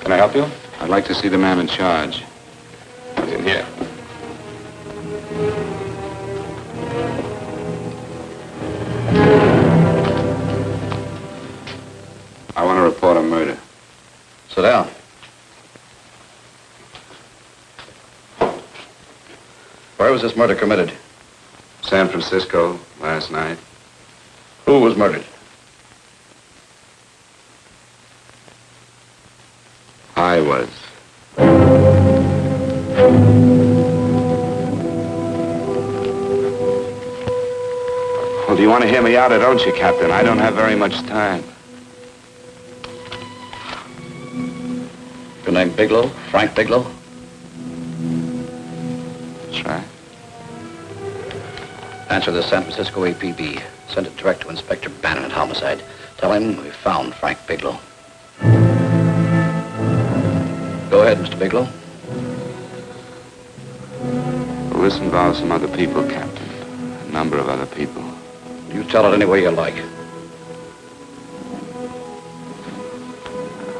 Can I help you? I'd like to see the man in charge. He's in here. I want to report a murder. Sit down. Where was this murder committed? San Francisco, last night. Who was murdered? I was. Well, do you want to hear me out or don't you, Captain? I don't have very much time. Your name Bigelow? Frank Bigelow? That's right. Answer the San Francisco APB. Send it direct to Inspector Bannon at Homicide. Tell him we found Frank Bigelow. Go ahead, Mr. Bigelow. Well, this involves some other people, Captain. A number of other people. You tell it any way you like.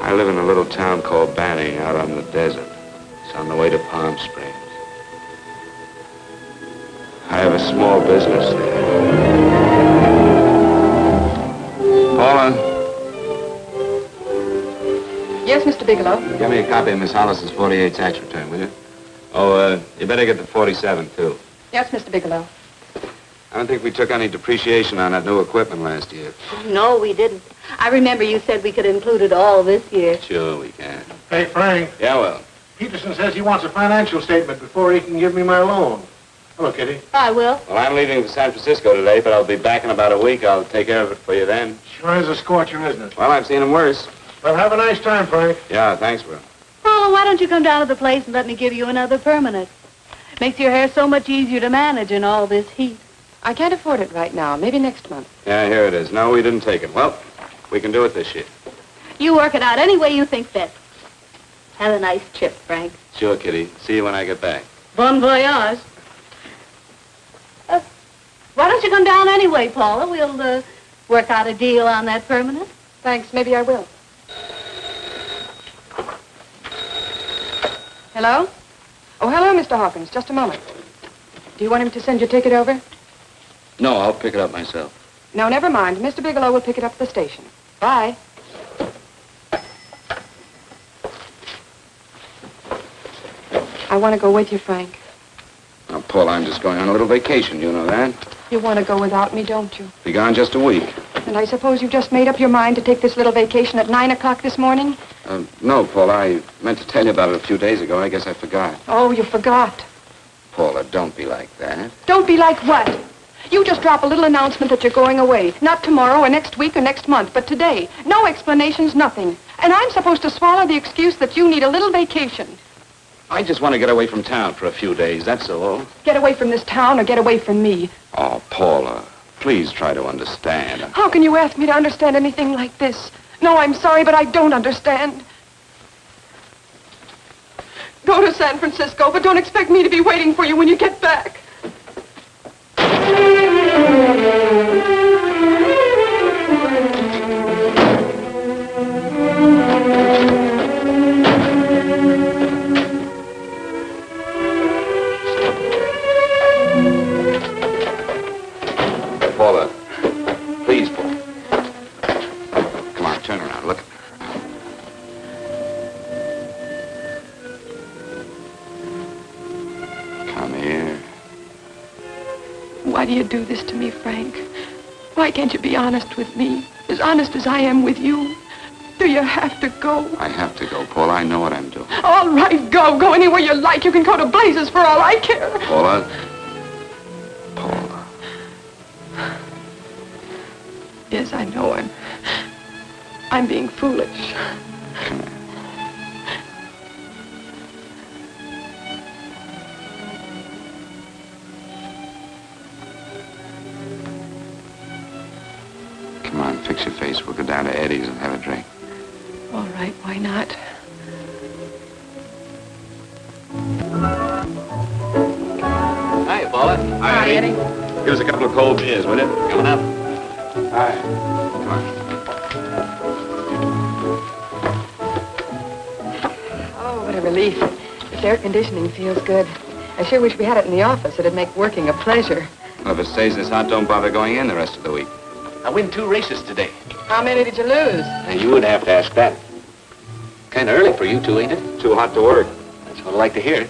I live in a little town called Banning out on the desert. It's on the way to Palm Springs. I have a small business there. Paula, Yes, Mr. Bigelow. give me a copy of Miss Hollis's 48 tax return, will you? Oh, you better get the 47, too. Yes, Mr. Bigelow. I don't think we took any depreciation on that new equipment last year. No, we didn't. I remember you said we could include it all this year. Sure we can. Hey, Frank. Yeah, well. Peterson says he wants a financial statement before he can give me my loan. Hello, Kitty. I will. Well, I'm leaving for San Francisco today, but I'll be back in about a week. I'll take care of it for you then. Sure is a scorcher, isn't it? Well, I've seen him worse. Well, have a nice time, Frank. Yeah, thanks, Will. Paula, why don't you come down to the place and let me give you another permanent? Makes your hair so much easier to manage in all this heat. I can't afford it right now. Maybe next month. Yeah, here it is. No, we didn't take it. Well, we can do it this year. You work it out any way you think fit. Have a nice trip, Frank. Sure, Kitty. See you when I get back. Bon voyage. Why don't you come down anyway, Paula? We'll work out a deal on that permanent. Thanks. Maybe I will. Hello? Oh, hello, Mr. Hawkins. Just a moment. Do you want him to send your ticket over? No, I'll pick it up myself. No, never mind. Mr. Bigelow will pick it up at the station. Bye. I want to go with you, Frank. Now, Paul, I'm just going on a little vacation. You know that? You want to go without me, don't you? Be gone just a week. And I suppose you've just made up your mind to take this little vacation at 9 o'clock this morning? No, Paul, I meant to tell you about it a few days ago. I guess I forgot. Oh, you forgot. Paula, don't be like that. Don't be like what? You just drop a little announcement that you're going away. Not tomorrow or next week or next month, but today. No explanations, nothing. And I'm supposed to swallow the excuse that you need a little vacation. I just want to get away from town for a few days, that's all. Get away from this town or get away from me. Oh, Paula, please try to understand. How can you ask me to understand anything like this? No, I'm sorry, but I don't understand. Go to San Francisco, but don't expect me to be waiting for you when you get back. Paula, please, Paul. Come on, turn around, look. Come here. Why do you do this to me, Frank? Why can't you be honest with me? As honest as I am with you? Do you have to go? I have to go, Paula. I know what I'm doing. All right, go. Go anywhere you like. You can go to blazes for all I care. Paula. Paula. Yes, I know. I'm being foolish. Come here. Come on, fix your face. We'll go down to Eddie's and have a drink. All right, why not? Hi, Paula. Hi, Eddie. Give us a couple of cold beers, will you? Coming up. Hi. Come on. a relief. This air conditioning feels good. I sure wish we had it in the office. It'd make working a pleasure. Well, if it stays this hot, don't bother going in the rest of the week. I win 2 races today. How many did you lose? Now, you would have to ask that. Kind of early for you two, ain't it? Too hot to work. That's what I like to hear.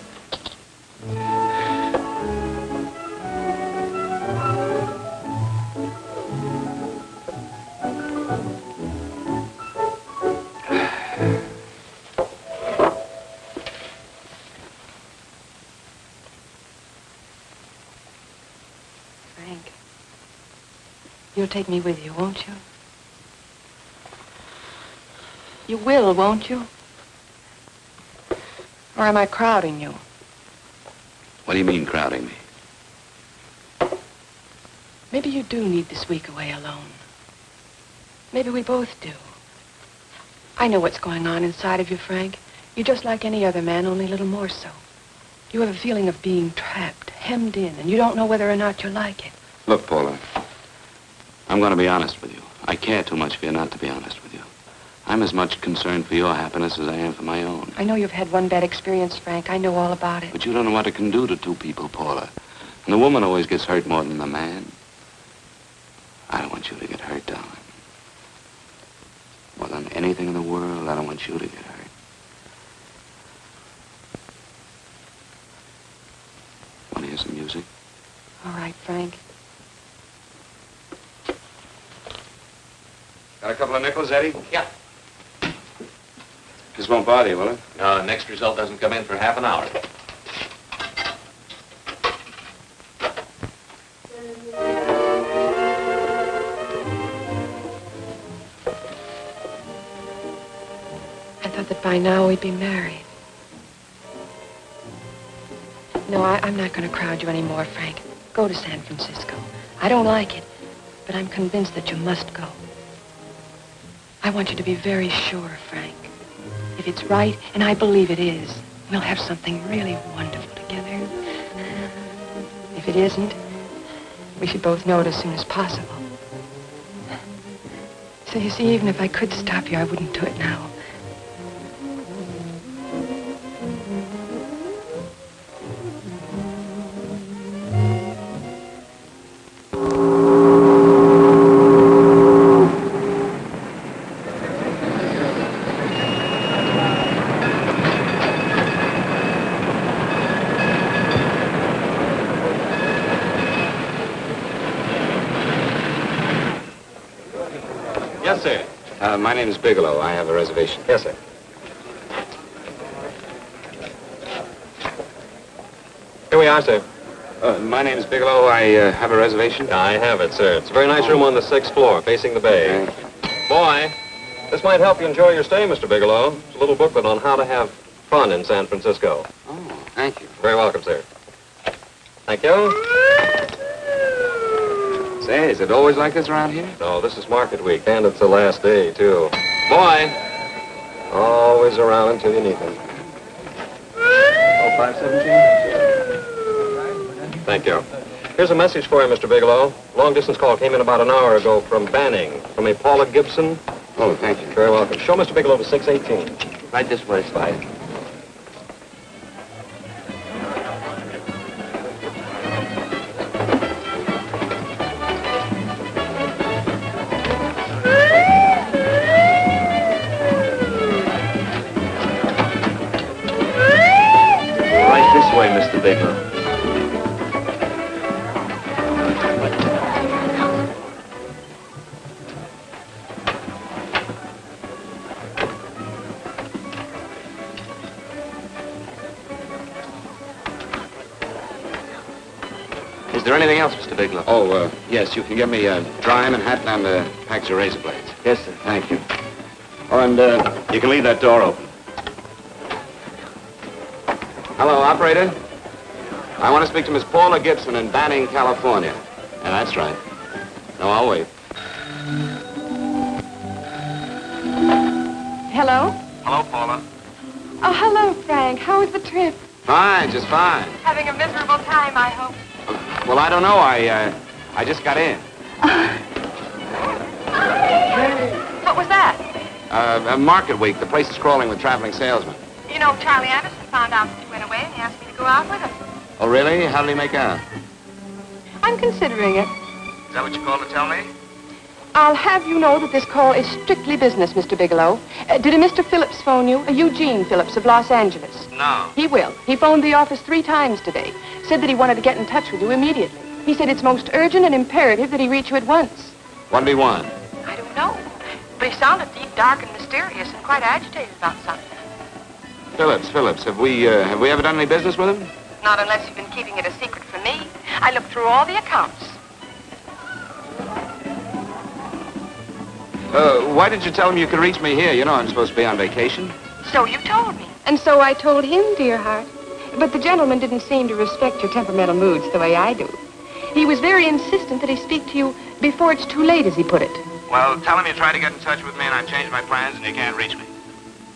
Frank, you'll take me with you, won't you? You will, won't you? Or am I crowding you? What do you mean, crowding me? Maybe you do need this week away alone. Maybe we both do. I know what's going on inside of you, Frank. You're just like any other man, only a little more so. You have a feeling of being trapped, hemmed in, and you don't know whether or not you like it. Look, Paula, I'm going to be honest with you. I care too much for you not to be honest with you. I'm as much concerned for your happiness as I am for my own. I know you've had one bad experience, Frank. I know all about it. But you don't know what it can do to two people, Paula. And the woman always gets hurt more than the man. I don't want you to get hurt, darling. More than anything in the world, I don't want you to get hurt. Want to hear some music? All right, Frank. Got a couple of nickels, Eddie? Yeah. This won't bother you, will it? No, next result doesn't come in for half an hour. I thought that by now we'd be married. No, I'm not going to crowd you anymore, Frank. Go to San Francisco. I don't like it, but I'm convinced that you must go. I want you to be very sure, Frank. If it's right, and I believe it is, we'll have something really wonderful together. If it isn't, we should both know it as soon as possible. So you see, even if I could stop you, I wouldn't do it now. Yes, sir. My name is Bigelow. I have a reservation. Yes, sir. Here we are, sir. My name is Bigelow. I have a reservation. I have it, sir. It's a very nice room on the 6th floor, facing the bay. Boy, this might help you enjoy your stay, Mr. Bigelow. It's a little booklet on how to have fun in San Francisco. Oh, thank you. Very welcome, sir. Thank you. Say, is it always like this around here? No, this is market week, and it's the last day, too. Boy, always around until you need him. Oh, 517? Thank you. Here's a message for you, Mr. Bigelow. Long-distance call came in about an hour ago from Banning, from a Paula Gibson. Oh, thank you. Very welcome. Show Mr. Bigelow to 618. Right this way, Slide. Right this way, Mr. Bigelow. Is there anything else, Mr. Bigelow? Oh, yes, you can get me a dry Manhattan and a package of razor blades. Yes, sir. Thank you. Oh, and you can leave that door open. Hello, operator. I want to speak to Miss Paula Gibson in Banning, California. Yeah, that's right. No, I'll wait. Hello? Hello, Paula. Oh, hello, Frank. How was the trip? Fine, just fine. Having a miserable time, I hope. Well, I don't know. I just got in. What was that? Market week. The place is crawling with traveling salesmen. You You know, Charlie Anderson found out that you went away and he asked me to go out with him. Oh, really? How did he make out? I'm considering it. Is that what you called to tell me? I'll have you know that this call is strictly business, Mr. Bigelow. Did a Mr. Phillips phone you? Eugene Phillips of Los Angeles. No. He will. He phoned the office 3 times today. Said that he wanted to get in touch with you immediately. He said it's most urgent and imperative that he reach you at once. What did he want? I don't know. But he sounded deep, dark, and mysterious and quite agitated about something. Phillips. Have we ever done any business with him? Not unless you've been keeping it a secret from me. I looked through all the accounts. Why did you tell him you could reach me here? You know I'm supposed to be on vacation. So you told me. And so I told him, dear heart. But the gentleman didn't seem to respect your temperamental moods the way I do. He was very insistent that he speak to you before it's too late, as he put it. Well, tell him you tried to get in touch with me and I've changed my plans and you can't reach me.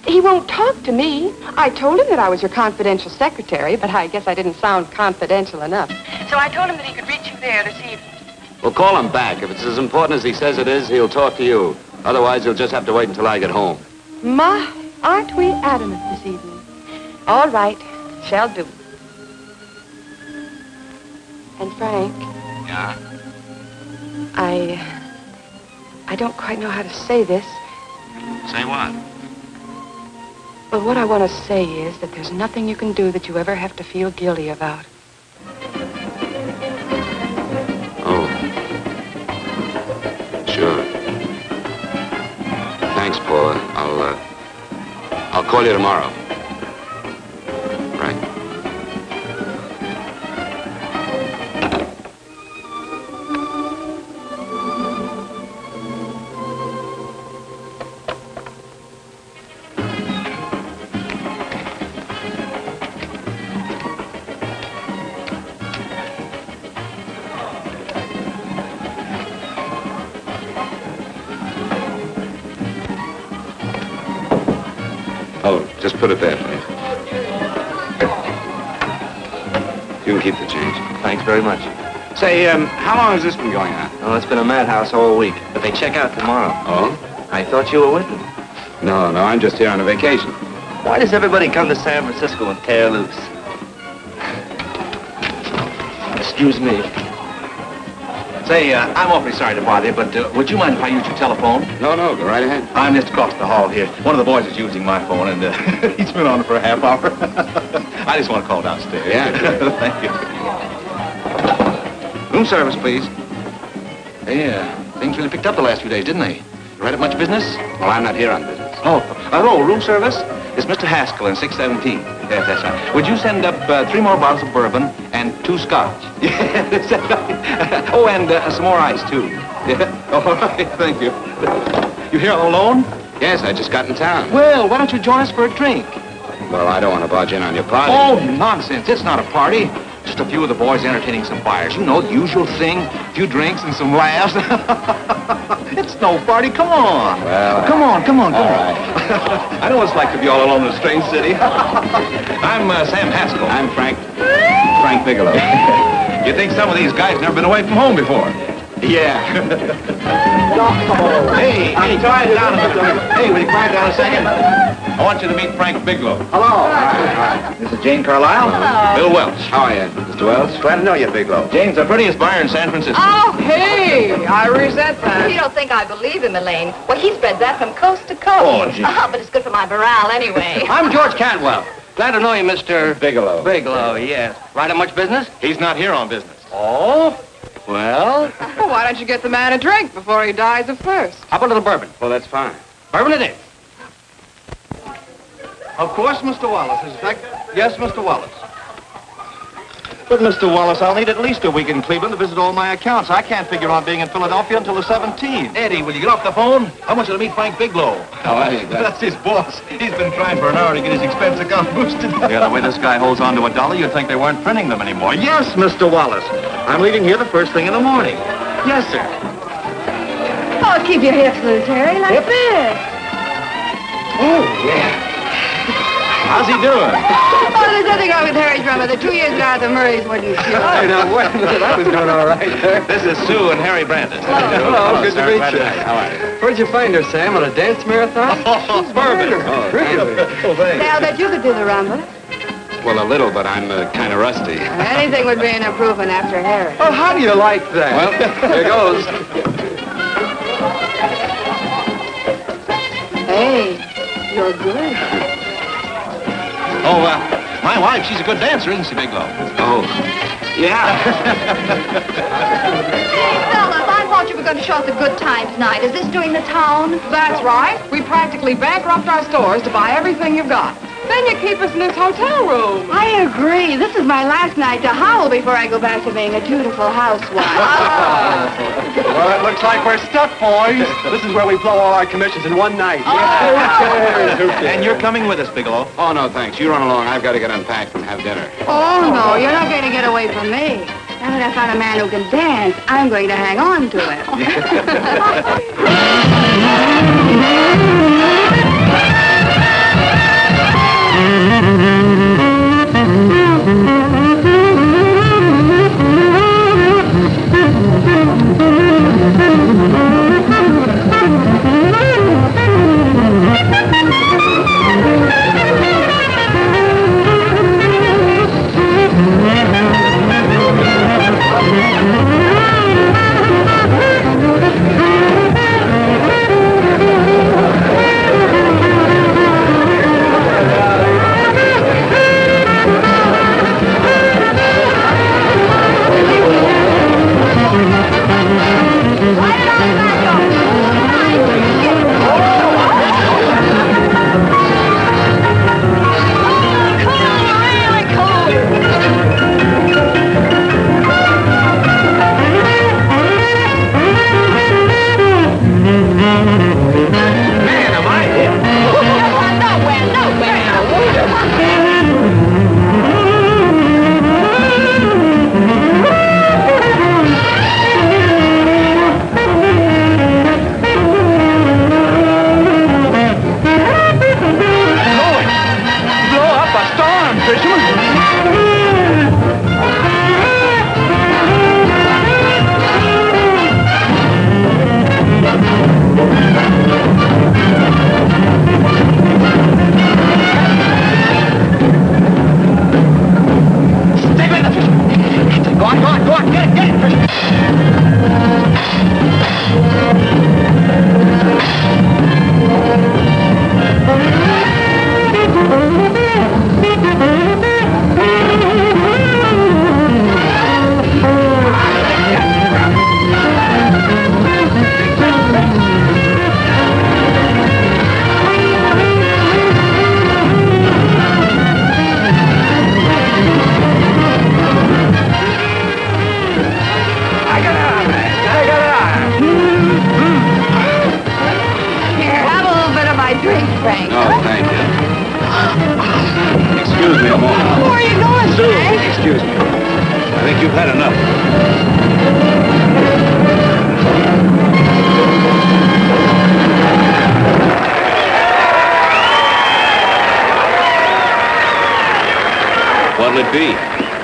He won't talk to me. I told him that I was your confidential secretary, but I guess I didn't sound confidential enough. So I told him that he could reach you there this evening. Well, call him back. If it's as important as he says it is, he'll talk to you. Otherwise, he'll just have to wait until I get home. My, aren't we adamant this evening? All right, shall do. And Frank, Yeah? I don't quite know how to say this. Say what? Well, what I want to say is that there's nothing you can do that you ever have to feel guilty about. Oh. Sure. Thanks, Paula. I'll call you tomorrow. Right. Oh, just put it there, please. You can keep the change. Thanks very much. Say, how long has this been going on? Oh, it's been a madhouse all week, but they check out tomorrow. Oh? I thought you were with them. No, I'm just here on a vacation. Why does everybody come to San Francisco and tear loose? Excuse me. Say, I'm awfully sorry to bother you, but would you mind if I use your telephone? No, go right ahead. I'm just across the hall here. One of the boys is using my phone, and he's been on it for a half hour. I just want to call downstairs. Yeah. Thank you. Room service, please. Hey, things really picked up the last few days, didn't they? You right at much business? Well, I'm not here on business. Oh, hello, room service? It's Mr. Haskell in 617. Yes, that's right. Would you send up 3 more bottles of bourbon and 2 scotch? Yes, that's right. Oh, and some more ice, too. Yeah. All right, thank you. You here alone? Yes, I just got in town. Well, why don't you join us for a drink? Well, I don't want to barge in on your party. Oh, nonsense. It's not a party. Just a few of the boys entertaining some buyers. You know, the usual thing. A few drinks and some laughs. It's no party. Come on. Well, Come on. all right. I know what it's like to be all alone in a strange city. I'm Sam Haskell. I'm Frank Bigelow. You think some of these guys never been away from home before? Yeah. Hey, quiet down a minute. Hey, will you quiet down a second? I want you to meet Frank Bigelow. Hello. Hi. This is Jane Carlisle. Hello. Bill Welch. How are you, Mr. Wells? Glad to know you, Bigelow. Jane's the prettiest buyer in San Francisco. Oh, hey! I resent that. You don't think I believe him, Elaine? Well, he spreads that from coast to coast. Oh, gee. But it's good for my morale anyway. I'm George Cantwell. Glad to know you, Mr. Bigelow. Bigelow, yes. Right on much business? He's not here on business. Oh? Well, Well, why don't you get the man a drink before he dies of thirst? how about a little bourbon? Well, that's fine. Bourbon it is. Of course, Mr. Wallace. Yes, Mr. Wallace. But, Mr. Wallace, I'll need at least a week in Cleveland to visit all my accounts. I can't figure on being in Philadelphia until the 17th. Eddie, will you get off the phone? I want you to meet Frank Bigelow. How are you, That's his boss. He's been trying for an hour to get his expense account boosted. Yeah, the way this guy holds on to $1, you'd think they weren't printing them anymore. Yes, Mr. Wallace. I'm leaving here the first thing in the morning. Yes, sir. Oh, keep your hips loose, Harry, like this. Oh, yeah. How's he doing? Oh, there's nothing wrong with Harry's drummer. The 2 years ago, the Murrays wouldn't shoot. Hey, now, wait a minute. I was doing all right there. This is Sue and Harry Brandon. Hello, good to meet you. How are you? Where'd you find her, Sam? On a dance marathon? Bourbon. Really? Oh, Say, thanks. I'll bet you could do the rumba. Well, a little, but I'm kind of rusty. Anything would be an improvement after Harry. Oh, how do you like that? Well, here goes. Hey, you're good. Oh, my wife, she's a good dancer, isn't she, Bigelow? oh, yeah. Fellas, I thought you were going to show us a good time tonight. Is this doing the town? That's right. We practically bankrupt our stores to buy everything you've got. Then you keep us in this hotel room. I agree. This is my last night to howl before I go back to being a dutiful housewife. Well, it looks like we're stuck, boys. This is where we blow all our commissions in one night. And you're coming with us, Bigelow. Oh, no, thanks. You run along. I've got to get unpacked and have dinner. Oh, no, you're not going to get away from me. Now that I found a man who can dance, I'm going to hang on to him.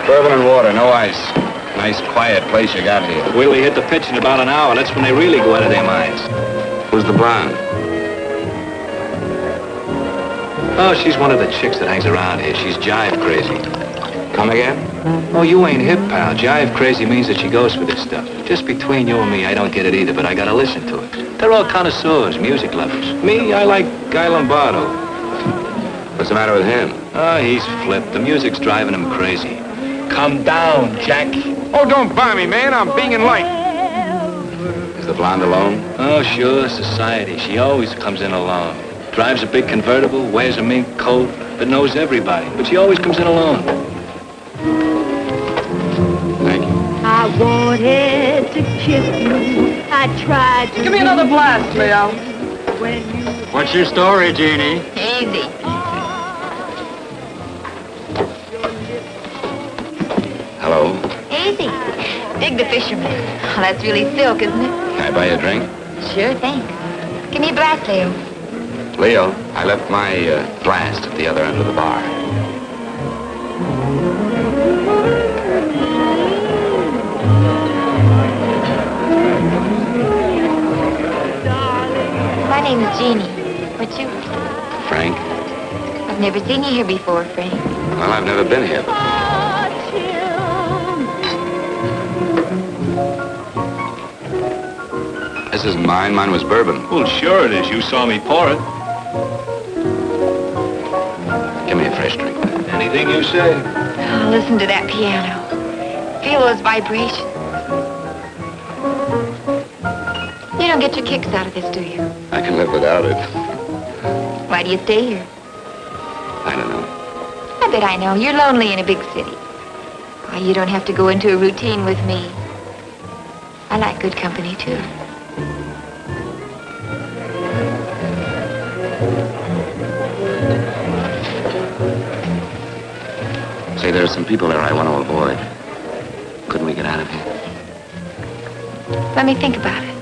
Bourbon and water, no ice. Nice, quiet place you got here. Wait till we hit the pitch in about an hour. That's when they really go out of their minds. Who's the blonde? Oh, she's one of the chicks that hangs around here. She's jive crazy. Come again? Oh, you ain't hip, pal. Jive crazy means that she goes for this stuff. Just between you and me, I don't get it either, but I gotta listen to it. They're all connoisseurs, music lovers. Me, I like Guy Lombardo. What's the matter with him? Oh, he's flipped. The music's driving him crazy. Come down, Jack. Oh, don't buy me, man. I'm being in light. Is the blonde alone? Oh, sure, society. She always comes in alone. Drives a big convertible, wears a mink coat, but knows everybody. But she always comes in alone. Thank you. I wanted to kiss you. I tried to... Give me another blast, Leo. When you... What's your story, Jeannie? Easy. Hello. Easy. Dig the fisherman. Oh, that's really silk, isn't it? Can I buy you a drink? Sure thing. Give me a glass, Leo. Leo, I left my blast at the other end of the bar. My name is Jeannie. What's yours? Frank? I've never seen you here before, Frank. Well, I've never been here before. This isn't mine. Mine was bourbon. Well, sure it is. You saw me pour it. Give me a fresh drink. Anything you say. Oh, listen to that piano. Feel those vibrations. You don't get your kicks out of this, do you? I can live without it. Why do you stay here? I don't know. I bet I know. You're lonely in a big city. Why, you don't have to go into a routine with me. I like good company, too. Say, there are some people there I want to avoid. Couldn't we get out of here? Let me think about it.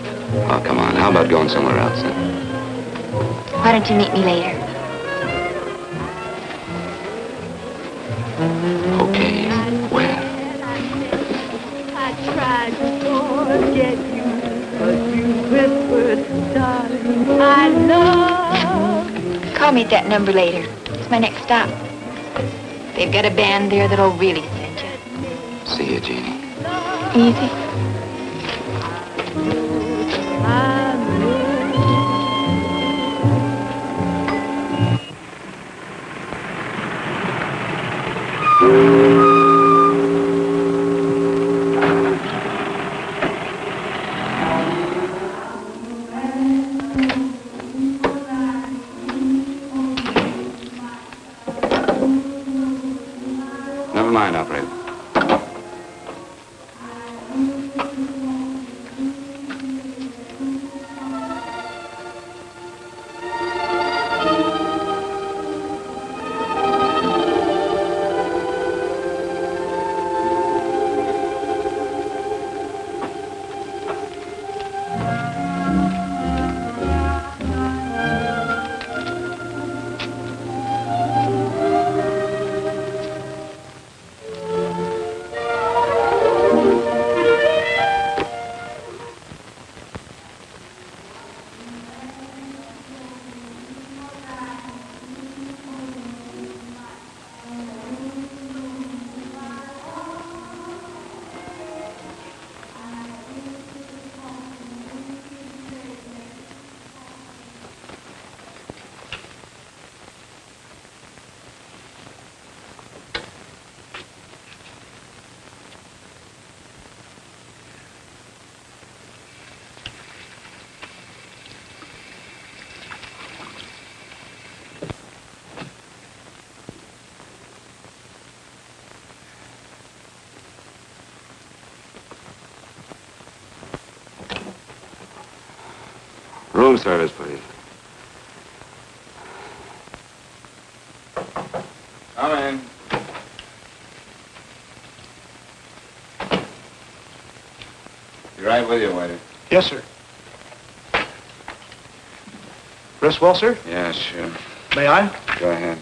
Oh, come on. How about going somewhere else, huh? Why don't you meet me later? Okay. Where? I tried to forget you, but you whispered, darling, I love. Call me at that number later. It's my next stop. They've got a band there that'll really send you. See you, Jeannie. Easy. Never mind, operator. Room service, please. Come in. Be right with you, waiter. Yes, sir. Rest well, sir? Yeah, sure. May I? Go ahead.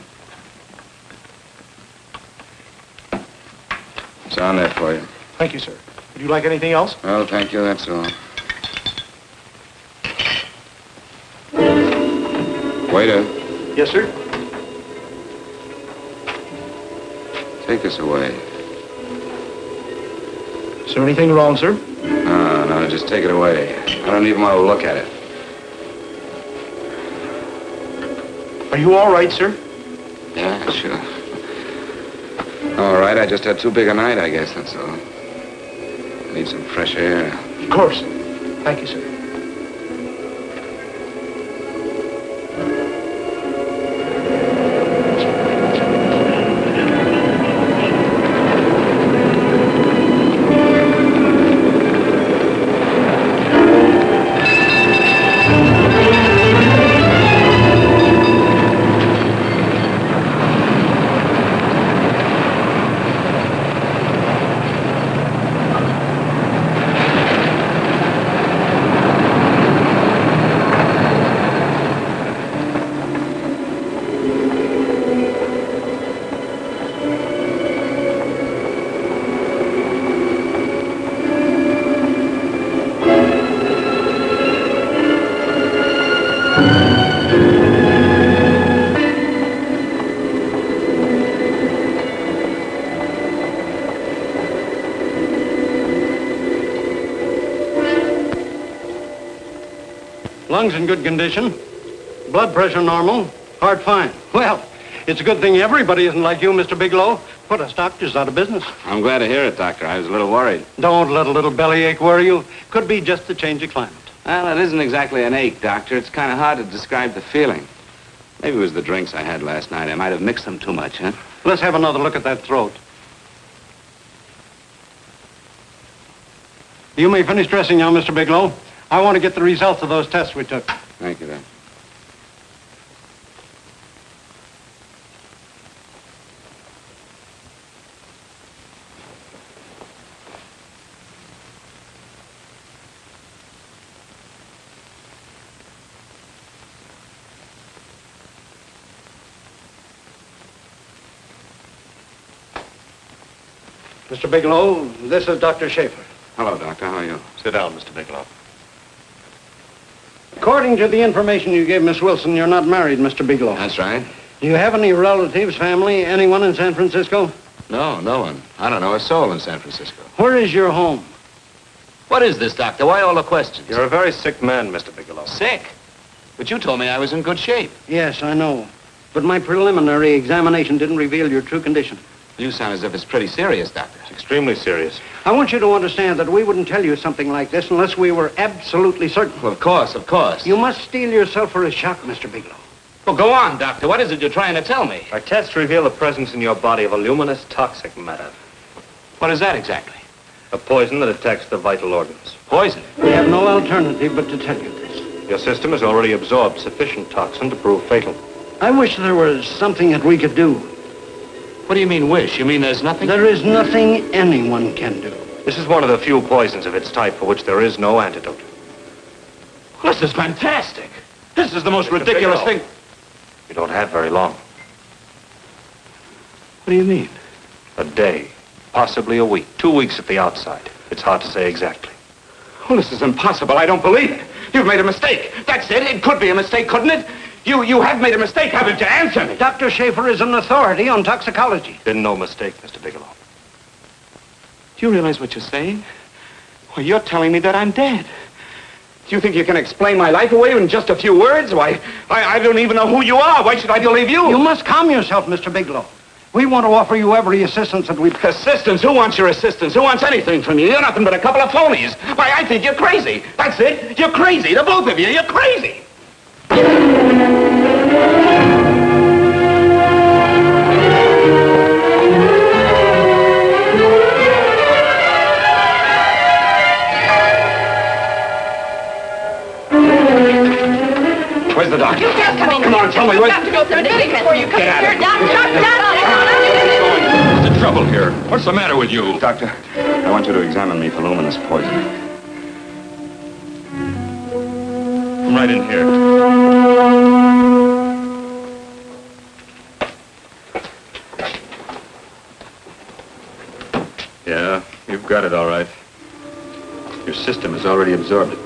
It's on there for you. Thank you, sir. Would you like anything else? Well, thank you, that's all. Waiter, Yes, sir. take this away. Is there anything wrong, sir? No, just take it away. I don't even want to look at it. Are you all right, sir? Yeah, sure. All right, I just had too big a night, I guess, that's all. Need some fresh air. Of course. Thank you, sir. Lungs in good condition. Blood pressure normal. Heart fine. Well, it's a good thing everybody isn't like you, Mr. Bigelow. Put us doctors out of business. I'm glad to hear it, Doctor. I was a little worried. Don't let a little bellyache worry you. Could be just the change of climate. Well, it isn't exactly an ache, Doctor. It's kind of hard to describe the feeling. Maybe it was the drinks I had last night. I might have mixed them too much, huh? Let's have another look at that throat. You may finish dressing now, Mr. Bigelow. I want to get the results of those tests we took. Thank you, Doctor. Mr. Bigelow, this is Dr. Schaefer. Hello, Doctor. How are you? Sit down, Mr. Bigelow. According to the information you gave Miss Wilson, you're not married, Mr. Bigelow. That's right. Do you have any relatives, family, anyone in San Francisco? No, no one. I don't know a soul in San Francisco. Where is your home? What is this, Doctor? Why all the questions? You're a very sick man, Mr. Bigelow. Sick? But you told me I was in good shape. Yes, I know. But my preliminary examination didn't reveal your true condition. You sound as if it's pretty serious, Doctor. It's extremely serious. I want you to understand that we wouldn't tell you something like this unless we were absolutely certain. Well, of course, of course. You must steel yourself for a shock, Mr. Bigelow. Well, go on, Doctor. What is it you're trying to tell me? Our tests reveal the presence in your body of a luminous toxic matter. What is that exactly? A poison that attacks the vital organs. Poison? We have no alternative but to tell you this. Your system has already absorbed sufficient toxin to prove fatal. I wish there was something that we could do. What do you mean, wish? You mean there's nothing? There is nothing anyone can do. This is one of the few poisons of its type for which there is no antidote. This is fantastic. This is the most ridiculous thing. You don't have very long. What do you mean? A day, possibly a week, 2 weeks at the outside. It's hard to say exactly. Well, this is impossible. I don't believe it. You've made a mistake. That's it. It could be a mistake, couldn't it? You have made a mistake, haven't you? Answer me. Dr. Schaefer is an authority on toxicology. Been no mistake, Mr. Bigelow. Do you realize what you're saying? Well, you're telling me that I'm dead. Do you think you can explain my life away in just a few words? Why, I don't even know who you are. Why should I believe you? You must calm yourself, Mr. Bigelow. We want to offer you every assistance that we... Assistance? Who wants your assistance? Who wants anything from you? You're nothing but a couple of phonies. Why, I think you're crazy. That's it. You're crazy. The both of you. You're crazy. Where's the doctor? You just come in. Come on, tell me. Where's... You have to go through the medical before you come Get out of here. here. What's the trouble here? What's the matter with you? Doctor, I want you to examine me for luminous poison. Come right in here. Yeah, you've got it all right. Your system has already absorbed it.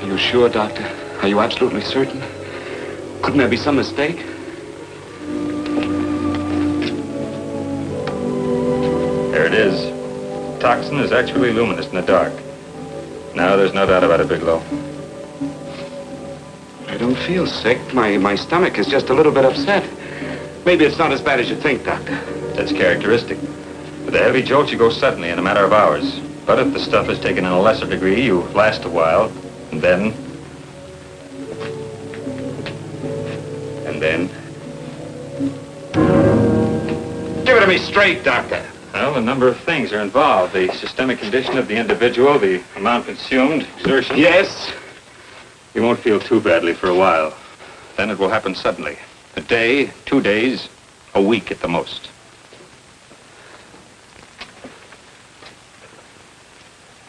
Are you sure, Doctor? Are you absolutely certain? Couldn't there be some mistake? There it is. Toxin is actually luminous in the dark. Now there's no doubt about it, Bigelow. I don't feel sick. My stomach is just a little bit upset. Maybe it's not as bad as you think, Doctor. That's characteristic. With a heavy jolt, you go suddenly in a matter of hours. But if the stuff is taken in a lesser degree, you last a while, and then... Give it to me straight, Doctor. Well, a number of things are involved. The systemic condition of the individual, the amount consumed, exertion. Yes? You won't feel too badly for a while. Then it will happen suddenly. A day, 2 days, a week at the most.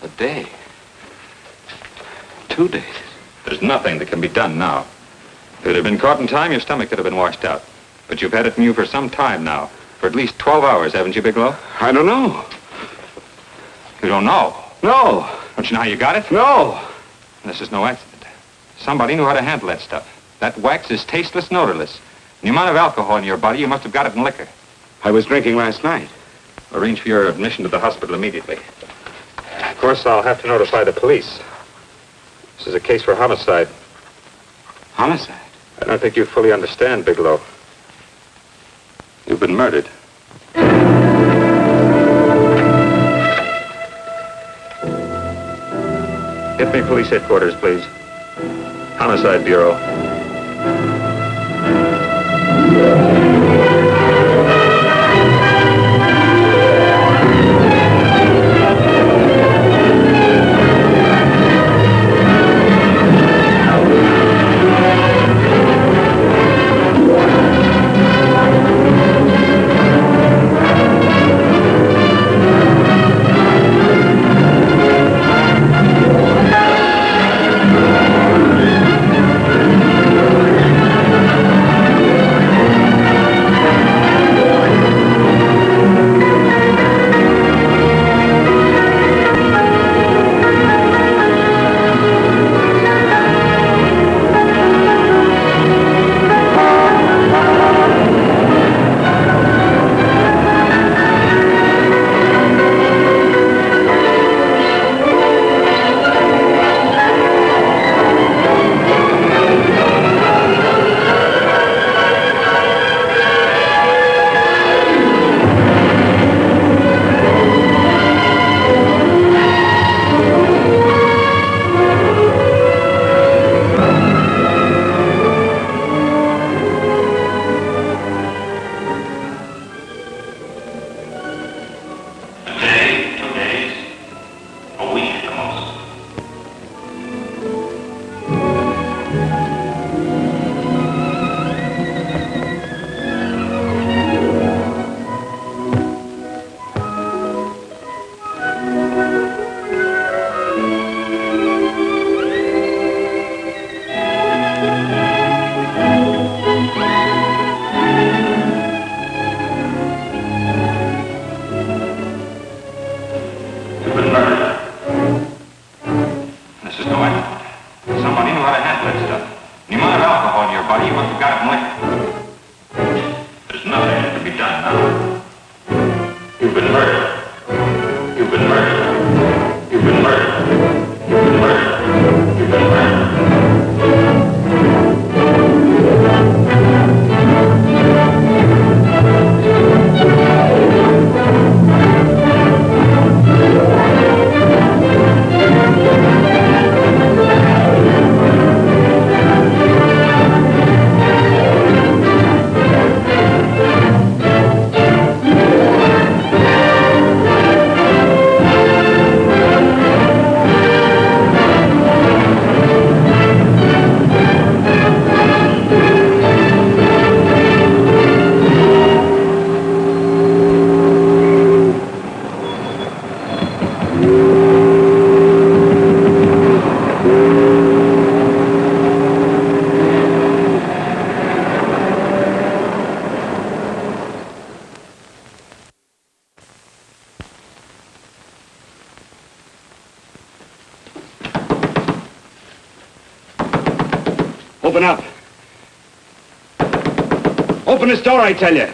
A day. 2 days. There's nothing that can be done now. If it had been caught in time, your stomach could have been washed out. But you've had it in you for some time now. For at least 12 hours, haven't you, Bigelow? I don't know. You don't know? No. Don't you know how you got it? No. This is no accident. Somebody knew how to handle that stuff. That wax is tasteless and odorless. The amount of alcohol in your body, you must have got it in liquor. I was drinking last night. Arrange for your admission to the hospital immediately. Of course, I'll have to notify the police. This is a case for homicide. Homicide? I don't think you fully understand, Bigelow. You've been murdered. Get me police headquarters, please. Homicide Bureau. Open up. Open this door, I tell you.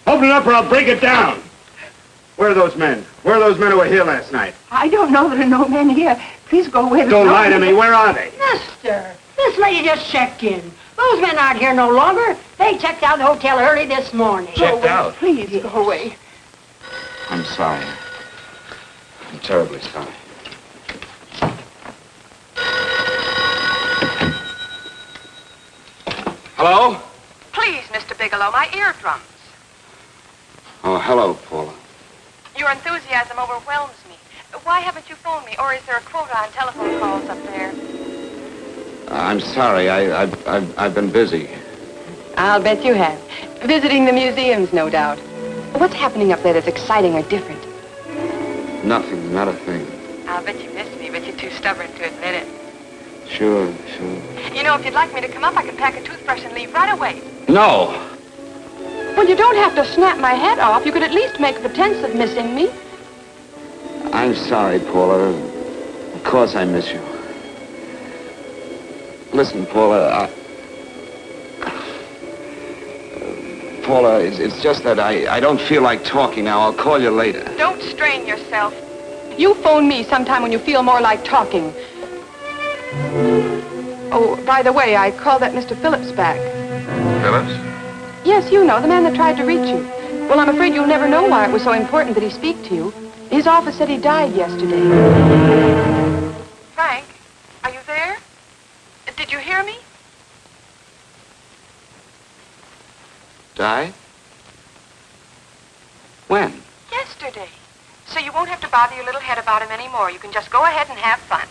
Open it up or I'll break it down. Where are those men? Where are those men who were here last night? I don't know. There are no men here. Please go away. Don't lie to me. Where are they? Mister, this lady just checked in. Those men aren't here no longer. They checked out the hotel early this morning. Checked out? Please go away. I'm sorry. I'm terribly sorry. Hello? Please, Mr. Bigelow, my eardrums. Oh, hello, Paula. Your enthusiasm overwhelms me. Why haven't you phoned me, or is there a quota on telephone calls up there? I'm sorry. I've been busy. I'll bet you have. Visiting the museums, no doubt. What's happening up there that's exciting or different? Nothing, not a thing. I'll bet you miss me, but you're too stubborn to admit it. Sure. You know, if you'd like me to come up, I can pack a toothbrush and leave right away. No. Well, you don't have to snap my head off. You could at least make a pretense of missing me. I'm sorry, Paula. Of course I miss you. Listen, Paula, Paula, it's just that I don't feel like talking now. I'll call you later. Don't strain yourself. You phone me sometime when you feel more like talking. Oh, by the way, I called that Mr. Phillips back. Phillips? Yes, you know, the man that tried to reach you. Well, I'm afraid you'll never know why it was so important that he speak to you. His office said he died yesterday. Frank, are you there? Did you hear me? Died? When? Yesterday. So you won't have to bother your little head about him anymore. You can just go ahead and have fun.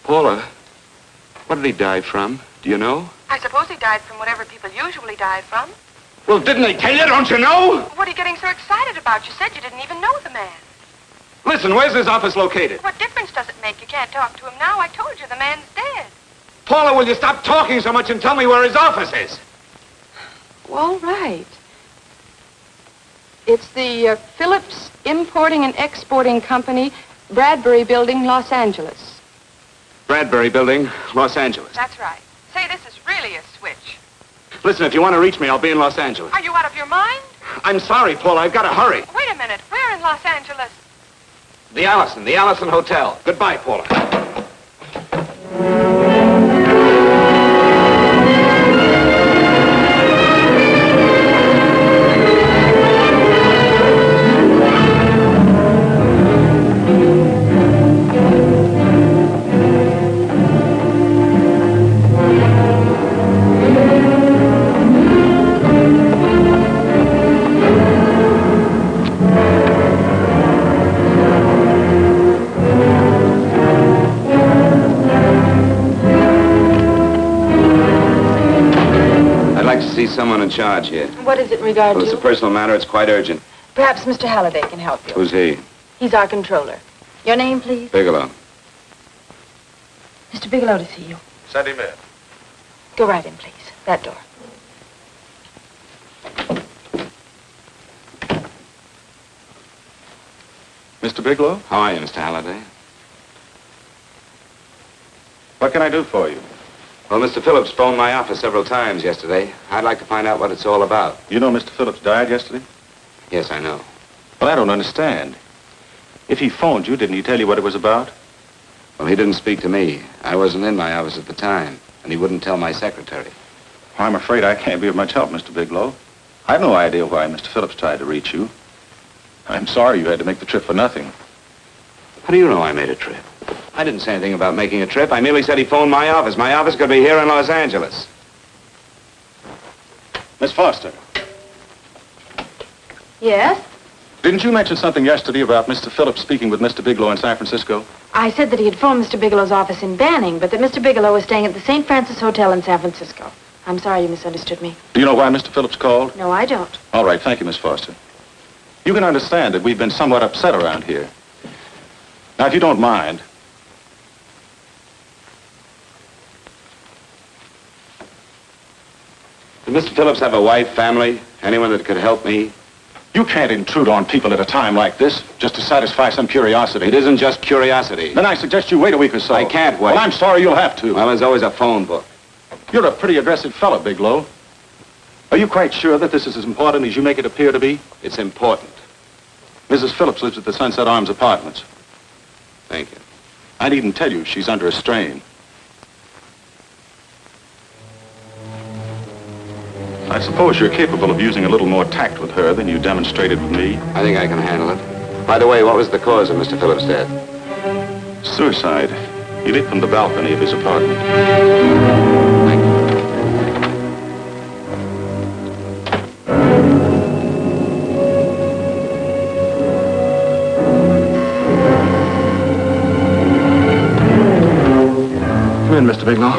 Paula, what did he die from? Do you know? I suppose he died from whatever people usually die from. Well, didn't they tell you? Don't you know? What are you getting so excited about? You said you didn't even know the man. Listen, where's his office located? What difference does it make? You can't talk to him now. I told you the man's dead. Paula, will you stop talking so much and tell me where his office is? All right. It's the Phillips Importing and Exporting Company, Bradbury Building, Los Angeles. Bradbury Building, Los Angeles. That's right. Say, this is really a switch. Listen, if you want to reach me, I'll be in Los Angeles. Are you out of your mind? I'm sorry, Paula. I've got to hurry. Wait a minute. Where in Los Angeles? The Allison Hotel. Goodbye, Paula. Someone in charge here. What is it in regard Well, to? it's a personal matter. It's quite urgent. Perhaps Mr. Halliday can help you. Who's he? He's our controller. Your name, please? Bigelow. Mr. Bigelow to see you. Send him in. Go right in, please. That door. Mr. Bigelow? How are you, Mr. Halliday? What can I do for you? Well, Mr. Phillips phoned my office several times yesterday. I'd like to find out what it's all about. You know Mr. Phillips died yesterday? Yes, I know. Well, I don't understand. If he phoned you, didn't he tell you what it was about? Well, he didn't speak to me. I wasn't in my office at the time, and he wouldn't tell my secretary. Well, I'm afraid I can't be of much help, Mr. Bigelow. I've no idea why Mr. Phillips tried to reach you. I'm sorry you had to make the trip for nothing. How do you know I made a trip? I didn't say anything about making a trip. I merely said he phoned my office. My office could be here in Los Angeles. Miss Foster, Yes? didn't you mention something yesterday about Mr. Phillips speaking with Mr. Bigelow in San Francisco? I said that he had phoned Mr. Bigelow's office in Banning, but that Mr. Bigelow was staying at the St. Francis Hotel in San Francisco. I'm sorry you misunderstood me. Do you know why Mr. Phillips called? No, I don't. All right, thank you, Miss Foster. You can understand that we've been somewhat upset around here. Now, if you don't mind, Does Mr. Phillips have a wife, family, anyone that could help me? you can't intrude on people at a time like this just to satisfy some curiosity. It isn't just curiosity. Then I suggest you wait a week or so. I can't wait. Well, I'm sorry you'll have to. Well, there's always a phone book. You're a pretty aggressive fellow, Bigelow. Are you quite sure that this is as important as you make it appear to be? It's important. Mrs. Phillips lives at the Sunset Arms Apartments. Thank you. I needn't tell you she's under a strain. I suppose you're capable of using a little more tact with her than you demonstrated with me. I think I can handle it. By the way, what was the cause of Mr. Phillips' death? Suicide. He leaped from the balcony of his apartment. Come in, Mr. Bigelow.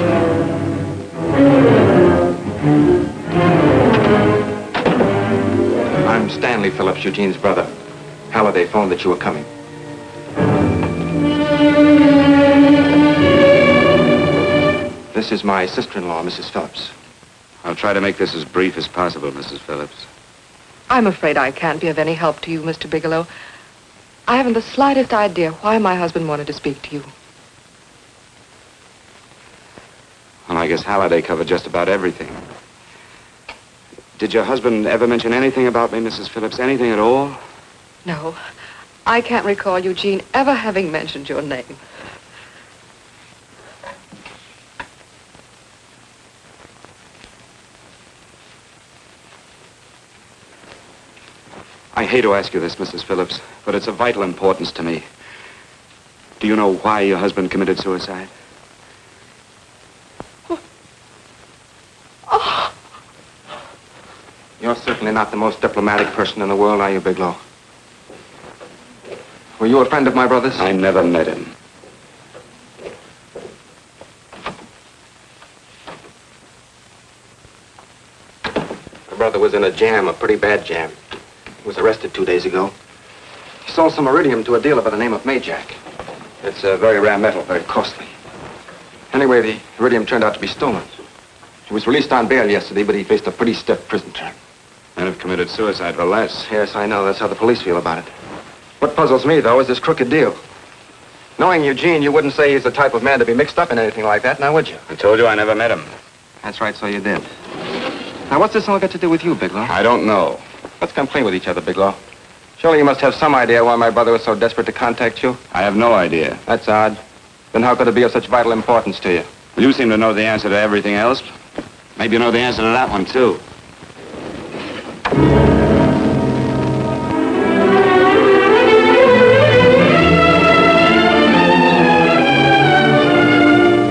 I'm Stanley Phillips, Eugene's brother. Halliday phoned that you were coming. This is my sister-in-law, Mrs. Phillips. I'll try to make this as brief as possible, Mrs. Phillips. I'm afraid I can't be of any help to you, Mr. Bigelow. I haven't the slightest idea why my husband wanted to speak to you. I guess Halliday covered just about everything. Did your husband ever mention anything about me, Mrs. Phillips? Anything at all? No. I can't recall Eugene ever having mentioned your name. I hate to ask you this, Mrs. Phillips, but it's of vital importance to me. Do you know why your husband committed suicide? Oh. You're certainly not the most diplomatic person in the world, are you, Bigelow? Were you a friend of my brother's? I never met him. My brother was in a jam, a pretty bad jam. He was arrested 2 days ago. He sold some iridium to a dealer by the name of Majak. It's a very rare metal, very costly. Anyway, the iridium turned out to be stolen. He was released on bail yesterday, but he faced a pretty stiff prison term. And have committed suicide for less. Yes, I know. That's how the police feel about it. What puzzles me, though, is this crooked deal. Knowing Eugene, you wouldn't say he's the type of man to be mixed up in anything like that, now would you? I told you I never met him. That's right, so you did. Now, what's this all got to do with you, Bigelow? I don't know. Let's come clean with each other, Bigelow. Surely you must have some idea why my brother was so desperate to contact you. I have no idea. That's odd. Then how could it be of such vital importance to you? Well, you seem to know the answer to everything else. Maybe you know the answer to that one, too.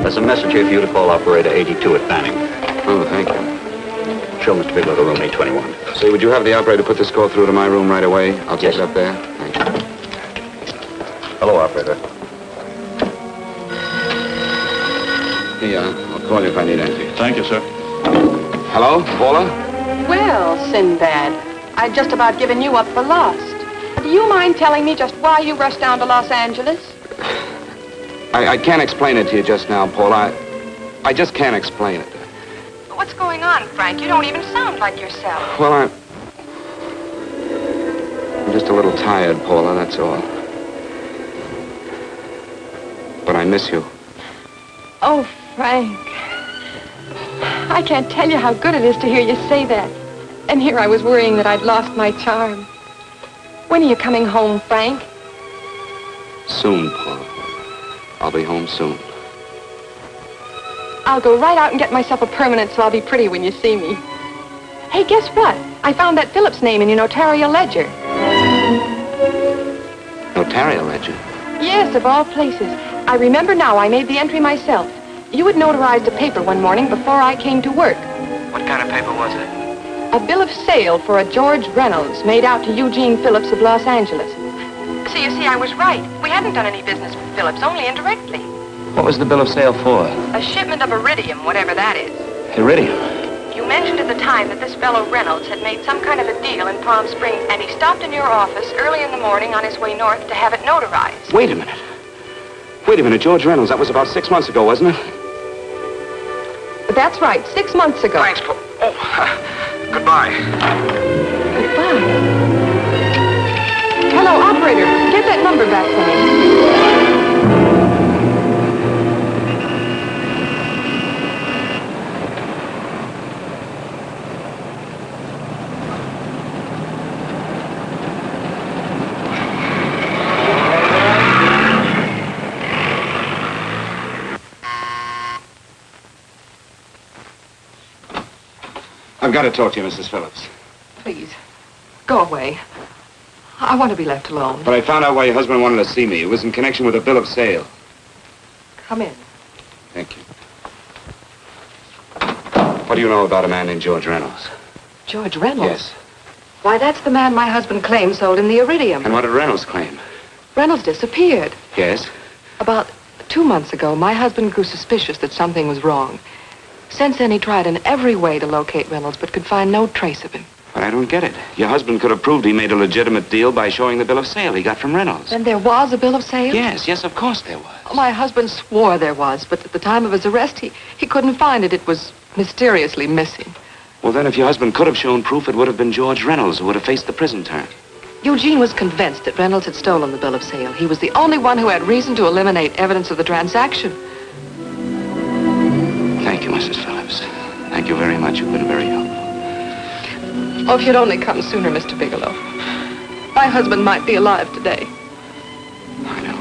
There's a message here for you to call operator 82 at Banning. Oh, thank you. Show Mr. Bigelow to room 821. Say, would you have the operator put this call through to my room right away? I'll take it up there. Thank you. Hello, operator. Here, I'll call you if I need anything. Thank you, sir. Hello, Paula? Well, Sinbad, I'd just about given you up for lost. Do you mind telling me just why you rushed down to Los Angeles? I can't explain it to you just now, Paula. I just can't explain it. What's going on, Frank? You don't even sound like yourself. Well, I'm just a little tired, Paula, that's all. But I miss you. Oh, Frank. I can't tell you how good it is to hear you say that. And here I was worrying that I'd lost my charm. When are you coming home, Frank? Soon, Paula. I'll be home soon. I'll go right out and get myself a permanent so I'll be pretty when you see me. Hey, guess what? I found that Phillips name in your notarial ledger. Notarial ledger? Yes, of all places. I remember now I made the entry myself. You had notarized a paper one morning before I came to work. What kind of paper was it? A bill of sale for a George Reynolds made out to Eugene Phillips of Los Angeles. So you see, I was right. We hadn't done any business with Phillips, only indirectly. What was the bill of sale for? A shipment of iridium, whatever that is. Iridium? You mentioned at the time that this fellow Reynolds had made some kind of a deal in Palm Springs, and he stopped in your office early in the morning on his way north to have it notarized. Wait a minute. Wait a minute, George Reynolds. That was about 6 months ago, wasn't it? That's right, 6 months ago. Thanks, Paul. Oh, goodbye. Goodbye. Hello, operator. Get that number back for me. I've got to talk to you, Mrs. Phillips. Please, go away. I want to be left alone. But I found out why your husband wanted to see me. It was in connection with a bill of sale. Come in. Thank you. What do you know about a man named George Reynolds? George Reynolds? Yes. Why, that's the man my husband claimed sold him the iridium. And what did Reynolds claim? Reynolds disappeared. Yes? About 2 months ago, my husband grew suspicious that something was wrong. Since then, he tried in every way to locate Reynolds, but could find no trace of him. But I don't get it. Your husband could have proved he made a legitimate deal by showing the bill of sale he got from Reynolds. Then there was a bill of sale? Yes, of course there was. My husband swore there was, but at the time of his arrest, he couldn't find it. It was mysteriously missing. Well, then if your husband could have shown proof, it would have been George Reynolds who would have faced the prison term. Eugene was convinced that Reynolds had stolen the bill of sale. He was the only one who had reason to eliminate evidence of the transaction. Thank you, Mrs. Thank you very much. You've been very helpful. Oh, if you'd only come sooner, Mr. Bigelow. My husband might be alive today. I know.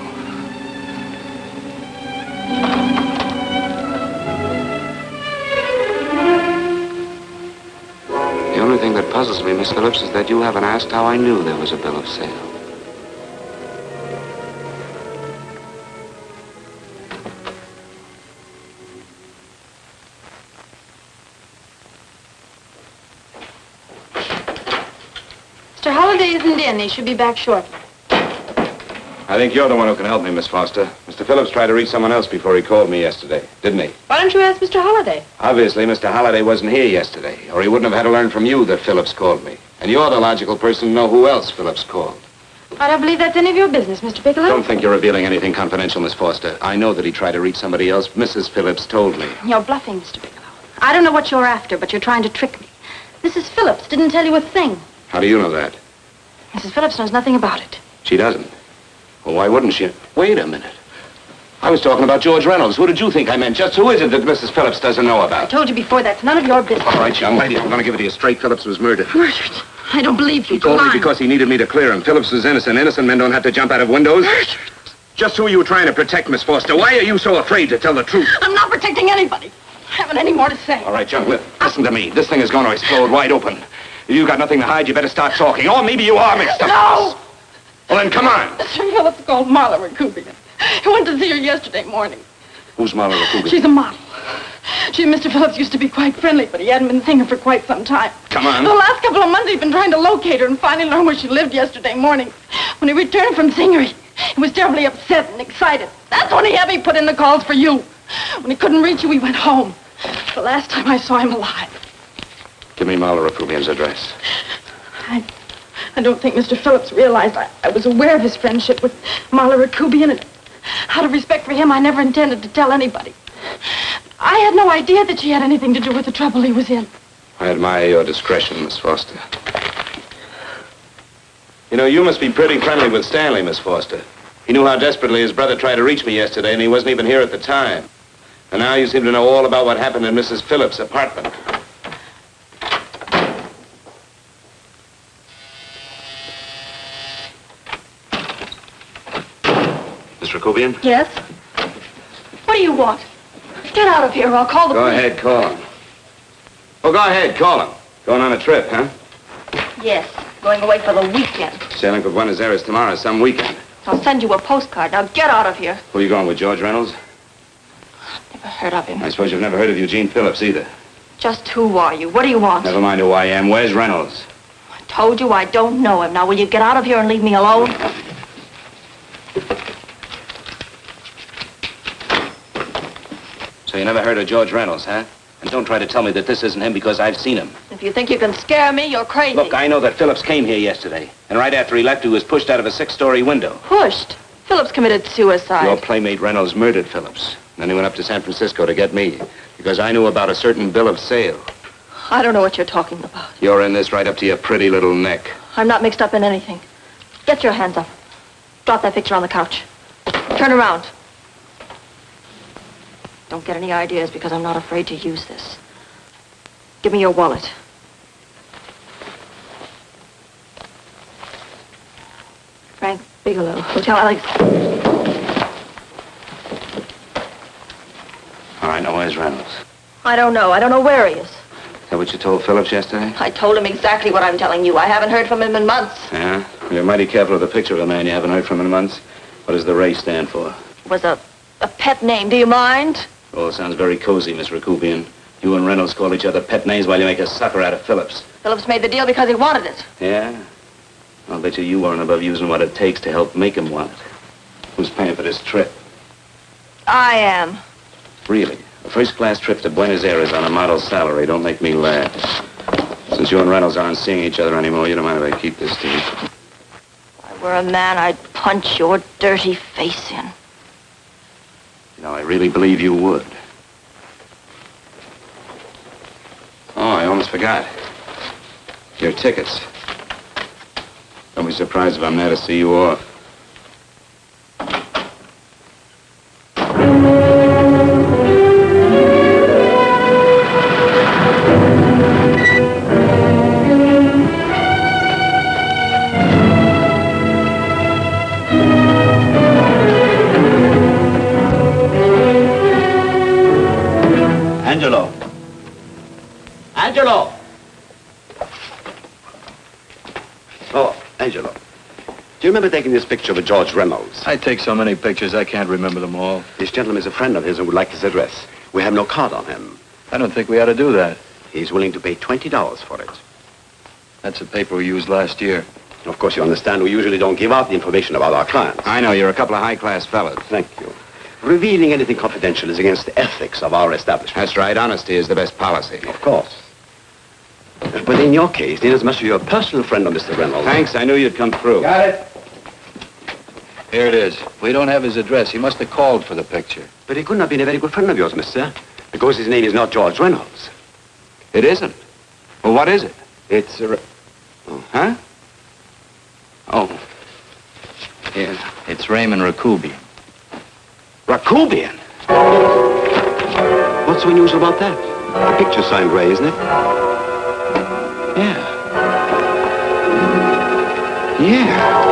The only thing that puzzles me, Miss Phillips, is that you haven't asked how I knew there was a bill of sale. Mr. Holliday isn't in. He should be back shortly. I think you're the one who can help me, Miss Foster. Mr. Phillips tried to reach someone else before he called me yesterday, didn't he? Why don't you ask Mr. Holliday? Obviously, Mr. Holliday wasn't here yesterday, or he wouldn't have had to learn from you that Phillips called me. And you're the logical person to know who else Phillips called. I don't believe that's any of your business, Mr. Bigelow. Don't think you're revealing anything confidential, Miss Foster. I know that he tried to reach somebody else. Mrs. Phillips told me. You're bluffing, Mr. Bigelow. I don't know what you're after, but you're trying to trick me. Mrs. Phillips didn't tell you a thing. How do you know that? Mrs. Phillips knows nothing about it. She doesn't. Well, why wouldn't she? Wait a minute. I was talking about George Reynolds. Who did you think I meant? Just who is it that Mrs. Phillips doesn't know I about? told you before, that's none of your business. All right, young lady, I'm going to give it to you straight. Phillips was murdered. Murdered? I don't believe you. He told me because he needed me to clear him. Phillips was innocent. Innocent men don't have to jump out of windows. Murdered? Just who are you trying to protect, Miss Foster? Why are you so afraid to tell the truth? I'm not protecting anybody. I haven't any more to say. All right, young, listen to me. This thing is going to explode wide open. If you've got nothing to hide, you better start talking. Or maybe you are mixed up. No! Well, then, come on. Mr. Phillips called Marla Rakubian. He went to see her yesterday morning. Who's Marla Rakubian? She's a model. She and Mr. Phillips used to be quite friendly, but he hadn't been seeing her for quite some time. Come on. The last couple of months he'd been trying to locate her and finally learned where she lived yesterday morning. When he returned from seeing her, he was terribly upset and excited. That's when he had me put in the calls for you. When he couldn't reach you, he went home. The last time I saw him alive. Give me Marla Rakubian's address. I don't think Mr. Phillips realized I was aware of his friendship with Marla Rakubian, and out of respect for him, I never intended to tell anybody. I had no idea that she had anything to do with the trouble he was in. I admire your discretion, Miss Foster. You know, you must be pretty friendly with Stanley, Miss Foster. He knew how desperately his brother tried to reach me yesterday, and he wasn't even here at the time. And now you seem to know all about what happened in Mrs. Phillips' apartment. Miss Rakubian? Yes? What do you want? Get out of here or I'll call the Go police. ahead, call him. Oh, go ahead, call him. Going on a trip, huh? Yes, going away for the weekend. Sailing for Buenos Aires tomorrow, some weekend. I'll send you a postcard. Now get out of here. Who are you going with, George Reynolds? Never heard of him. I suppose you've never heard of Eugene Phillips either. Just who are you? What do you want? Never mind who I am. Where's Reynolds? I told you I don't know him. Now will you get out of here and leave me alone? So you never heard of George Reynolds, huh? And don't try to tell me that this isn't him because I've seen him. If you think you can scare me, you're crazy. Look, I know that Phillips came here yesterday. And right after he left, he was pushed out of a 6-story window. Pushed? Phillips committed suicide. Your playmate Reynolds murdered Phillips. Then he went up to San Francisco to get me. Because I knew about a certain bill of sale. I don't know what you're talking about. You're in this right up to your pretty little neck. I'm not mixed up in anything. Get your hands up. Drop that picture on the couch. Turn around. Don't get any ideas because I'm not afraid to use this. Give me your wallet. Frank Bigelow, Hotel Alex. All right, now where's Reynolds? I don't know. I don't know where he is. Is that what you told Phillips yesterday? I told him exactly what I'm telling you. I haven't heard from him in months. Yeah? Well, you're mighty careful of the picture of a man you haven't heard from in months. What does the Ray stand for? It was a pet name. Do you mind? Oh, it sounds very cozy, Miss Rakubian. You and Reynolds call each other pet names while you make a sucker out of Phillips. Phillips made the deal because he wanted it. Yeah? I'll bet you weren't above using what it takes to help make him want it. Who's paying for this trip? I am. Really? A first-class trip to Buenos Aires on a model's salary. Don't make me laugh. Since you and Reynolds aren't seeing each other anymore, you don't mind if I keep this to you. If I were a man, I'd punch your dirty face in. You know, I really believe you would. Oh, I almost forgot. Your tickets. Don't be surprised if I'm there to see you off. Angelo. Angelo! Oh, Angelo. Do you remember taking this picture of George Reynolds? I take so many pictures, I can't remember them all. This gentleman is a friend of his and would like his address. We have no card on him. I don't think we ought to do that. He's willing to pay $20 for it. That's the paper we used last year. Of course, you understand, we usually don't give out the information about our clients. I know, you're a couple of high-class fellas. Thank you. Revealing anything confidential is against the ethics of our establishment. That's right. Honesty is the best policy. Of course. But in your case, inasmuch as you're a personal friend of Mr. Reynolds... Thanks. I knew you'd come through. Got it. Here it is. We don't have his address. He must have called for the picture. But he couldn't have been a very good friend of yours, mister. Because his name is not George Reynolds. It isn't? Well, what is it? It's a... Oh, huh? Oh. Here. It's Raymond Rakubian. Rakubian? What's so unusual about that? The picture's signed Ray, isn't it? Yeah. Yeah.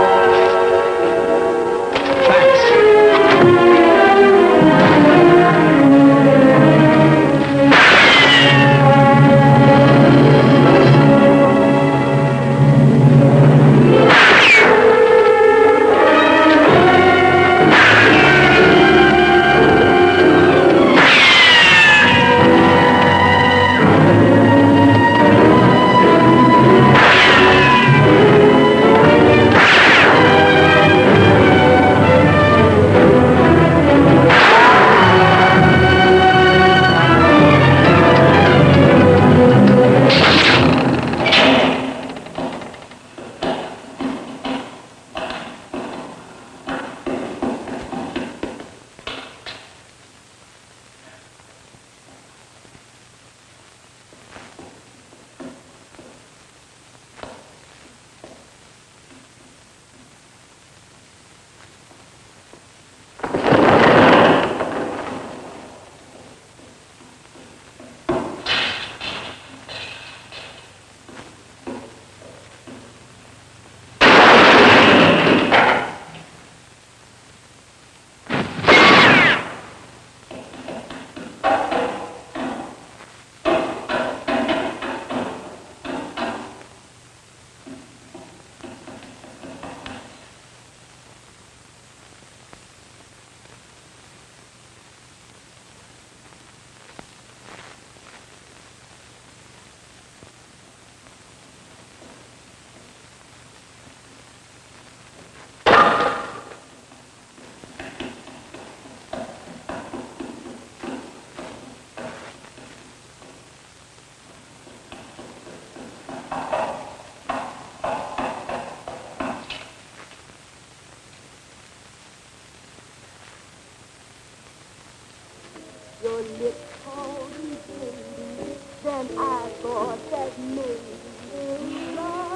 Your lips called me baby, then I thought that maybe love.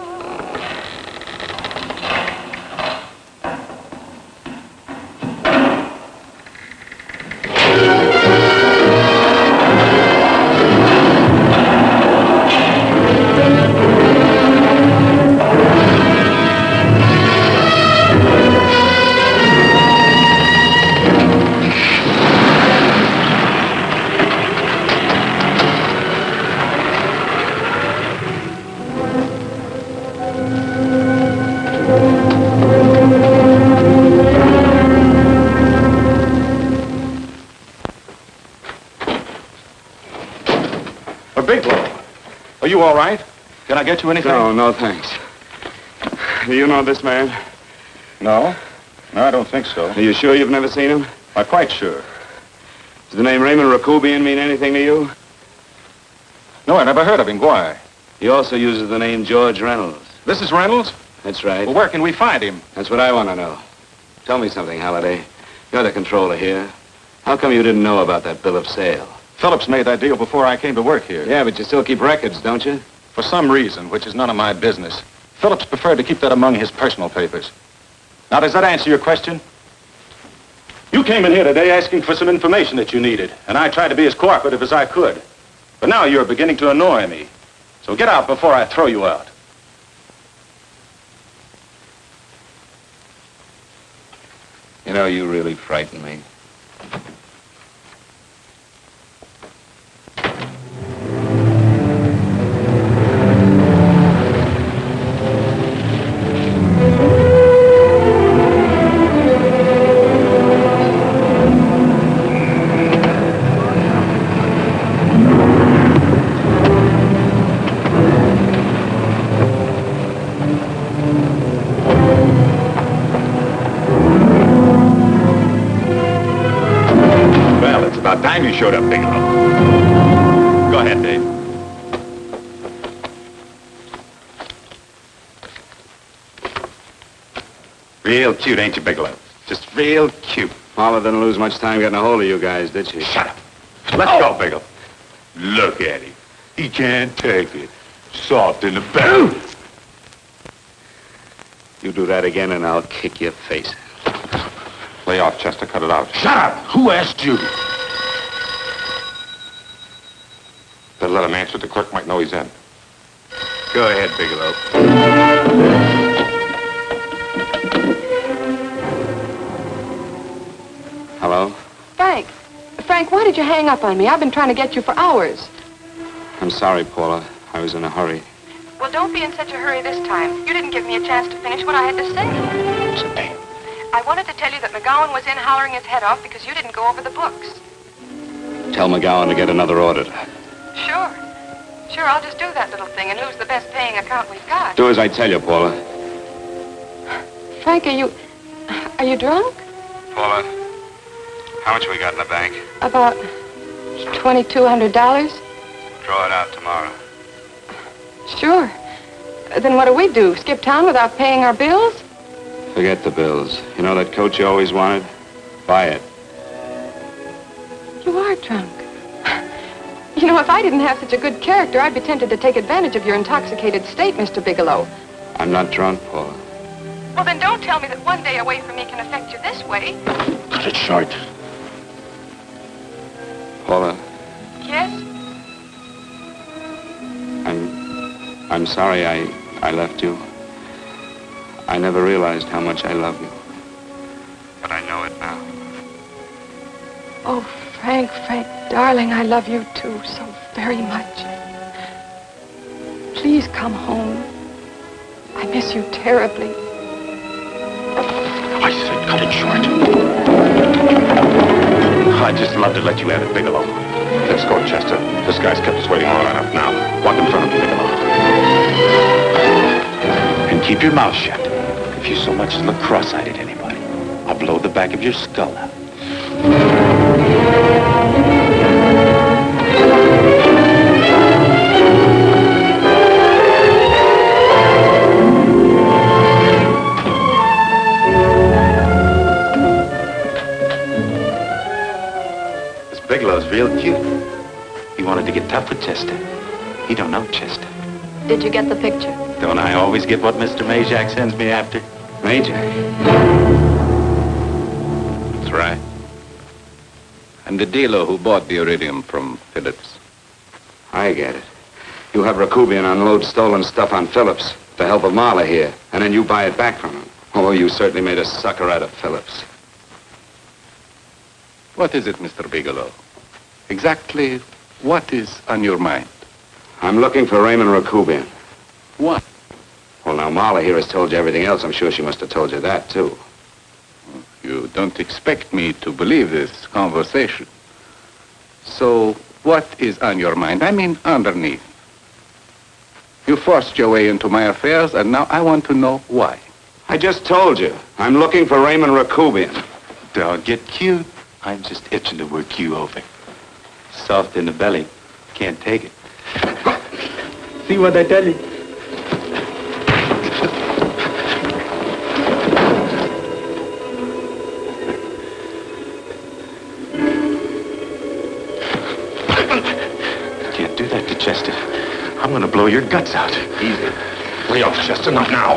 Are you all right? Can I get you anything? No, thanks. Do you know this man? No. No, I don't think so. Are you sure you've never seen him? I'm quite sure. Does the name Raymond Rakubian mean anything to you? No, I never heard of him. Why? He also uses the name George Reynolds. This is Reynolds? That's right. Well, where can we find him? That's what I want to know. Tell me something, Halliday. You're the controller here. How come you didn't know about that bill of sale? Phillips made that deal before I came to work here. Yeah, but you still keep records, don't you? For some reason, which is none of my business, Phillips preferred to keep that among his personal papers. Now, does that answer your question? You came in here today asking for some information that you needed, and I tried to be as cooperative as I could. But now you're beginning to annoy me. So get out before I throw you out. You know, you really frighten me. time you showed up, Bigelow. Go ahead, Dave. Real cute, ain't you, Bigelow? Just real cute. Paula didn't lose much time getting a hold of you guys, did she? Shut up. Let's go, Bigelow. Look at him. He can't take it. Soft in the belly. You do that again and I'll kick your face. Lay off, Chester. Cut it out. Shut up! Who asked you? Better let him answer. The clerk might know he's in. Go ahead, Bigelow. Hello? Frank. Frank, why did you hang up on me? I've been trying to get you for hours. I'm sorry, Paula. I was in a hurry. Well, don't be in such a hurry this time. You didn't give me a chance to finish what I had to say. I wanted to tell you that McGowan was in hollering his head off because you didn't go over the books. Tell McGowan to get another auditor. Sure. Sure, I'll just do that little thing and lose the best paying account we've got. Do as I tell you, Paula. Frank, are you drunk? Paula, how much we got in the bank? About $2,200. Draw it out tomorrow. Sure. Then what do? Skip town without paying our bills? Forget the bills. You know that coat you always wanted? Buy it. You are drunk. You know, if I didn't have such a good character, I'd be tempted to take advantage of your intoxicated state, Mr. Bigelow. I'm not drunk, Paula. Well, then don't tell me that one day away from me can affect you this way. Cut it short. Paula, Yes? I'm sorry I left you. I never realized how much I love you. But I know it now. Oh, Frank, darling, I love you too so very much. Please come home. I miss you terribly. I said cut it short. I'd just love to let you have it, Bigelow. Let's go, Chester. This guy's kept us waiting long enough now. Walk in front of me, Bigelow. And keep your mouth shut. If you so much as look cross-eyed at anybody, I'll blow the back of your skull out. Bigelow's real cute. He wanted to get tough with Chester. He don't know Chester. Did you get the picture? Don't I always get what Mr. Majak sends me after? Majak? That's right. I'm the dealer who bought the iridium from Phillips. I get it. You have Rakubian unload stolen stuff on Phillips with the help of Marla here, and then you buy it back from him. Oh, you certainly made a sucker out of Phillips. What is it, Mr. Bigelow? Exactly what is on your mind? I'm looking for Raymond Rakubian. What? Well, now, Marla here has told you everything else. I'm sure she must have told you that, too. You don't expect me to believe this conversation. So, what is on your mind? I mean, underneath. You forced your way into my affairs, and now I want to know why. I just told you. I'm looking for Raymond Rakubian. Don't get cute. I'm just itching to work you over. Soft in the belly. Can't take it. See what I tell you? Can't do that to Chester. I'm gonna blow your guts out. Easy. Lay off, Chester, not now.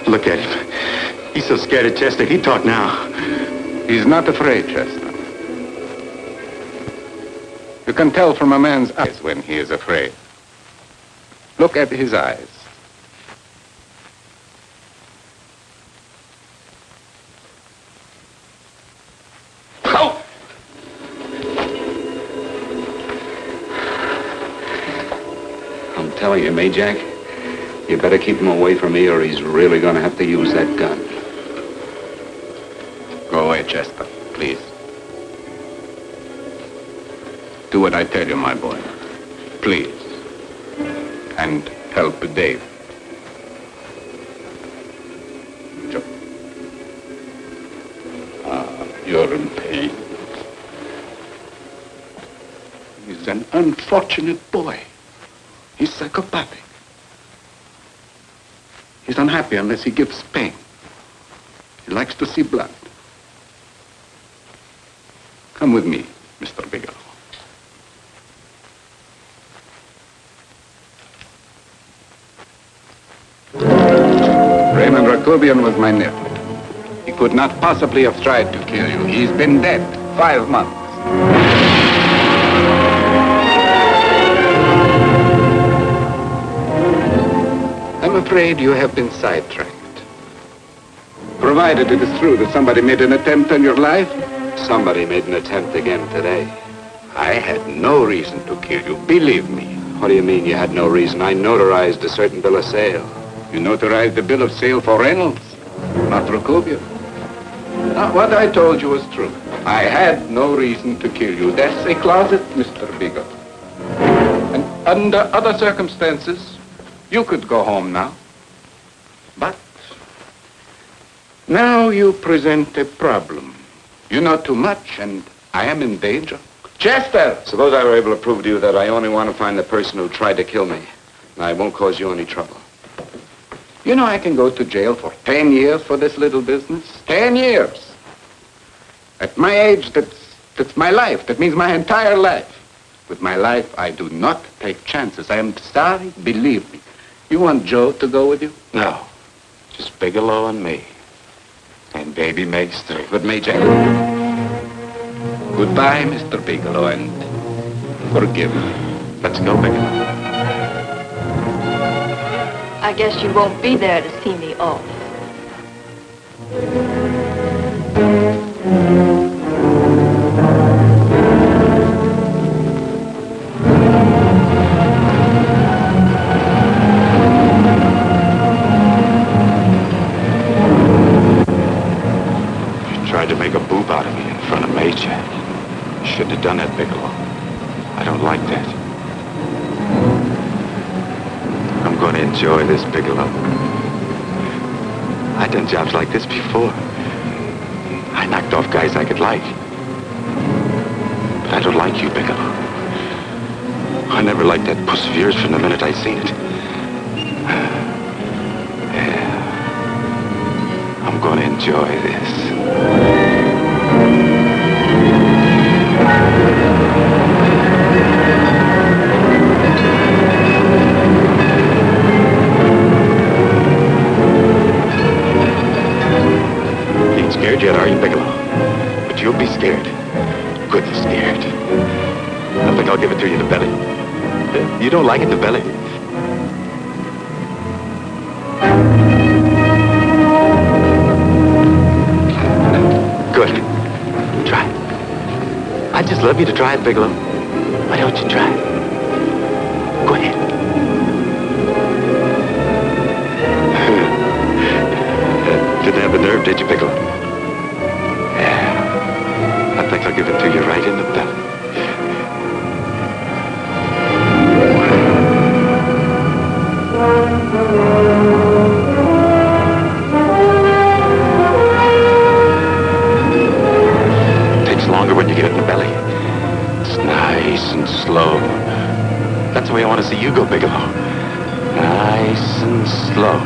Look at him. He's so scared of Chester, he'd talk now. He's not afraid, Chester. You can tell from a man's eyes when he is afraid. Look at his eyes. Oh! I'm telling you, Majak, you better keep him away from me or he's really going to have to use that gun. Go away, Chester, please. Do what I tell you, my boy. Please. And help Dave. Joe. He's an unfortunate boy. He's psychopathic. He's unhappy unless he gives pain. He likes to see blood. Come with me, Mr. Bigelow. Raymond Rakubian was my nephew. He could not possibly have tried to kill you. He's been dead 5 months. I'm afraid you have been sidetracked. Provided it is true that somebody made an attempt on your life. Somebody made an attempt again today. I had no reason to kill you, believe me. What do you mean you had no reason? I notarized a certain bill of sale. You notarized the bill of sale for Reynolds, not Rakubian. Now, what I told you was true. I had no reason to kill you. That's a closet, Mr. Bigelow. And under other circumstances, you could go home now. But now you present a problem. You know too much, and I am in danger. Chester! Suppose I were able to prove to you that I only want to find the person who tried to kill me. And I won't cause you any trouble. You know I can go to jail for 10 years for this little business. 10 years. At my age, that's my life. That means my entire life. With my life, I do not take chances. I am sorry, believe me. You want Joe to go with you? No. Just Bigelow and me. And baby makes 3. But Major, goodbye, Mr. Bigelow, and forgive me. Let's go, Bigelow. I guess you won't be there to see me off. You tried to make a boob out of me in front of Major. You shouldn't have done that, Bigelow. I don't like that. I'm going to enjoy this, Bigelow. I've done jobs like this before. I knocked off guys I could like. But I don't like you, Bigelow. I never liked that puss of yours from the minute I seen it. Yeah. I'm going to enjoy this. Scared yet, are you, Bigelow? But you'll be scared. Good and scared. I think I'll give it to you in the belly. You don't like it in the belly? Good. Try it. I'd just love you to try it, Bigelow. Why don't you try it? Go ahead. Didn't have the nerve, did you, Bigelow? I think I'll give it to you right in the belly. It takes longer when you get it in the belly. It's nice and slow. That's the way I want to see you go, Bigelow. Nice and slow.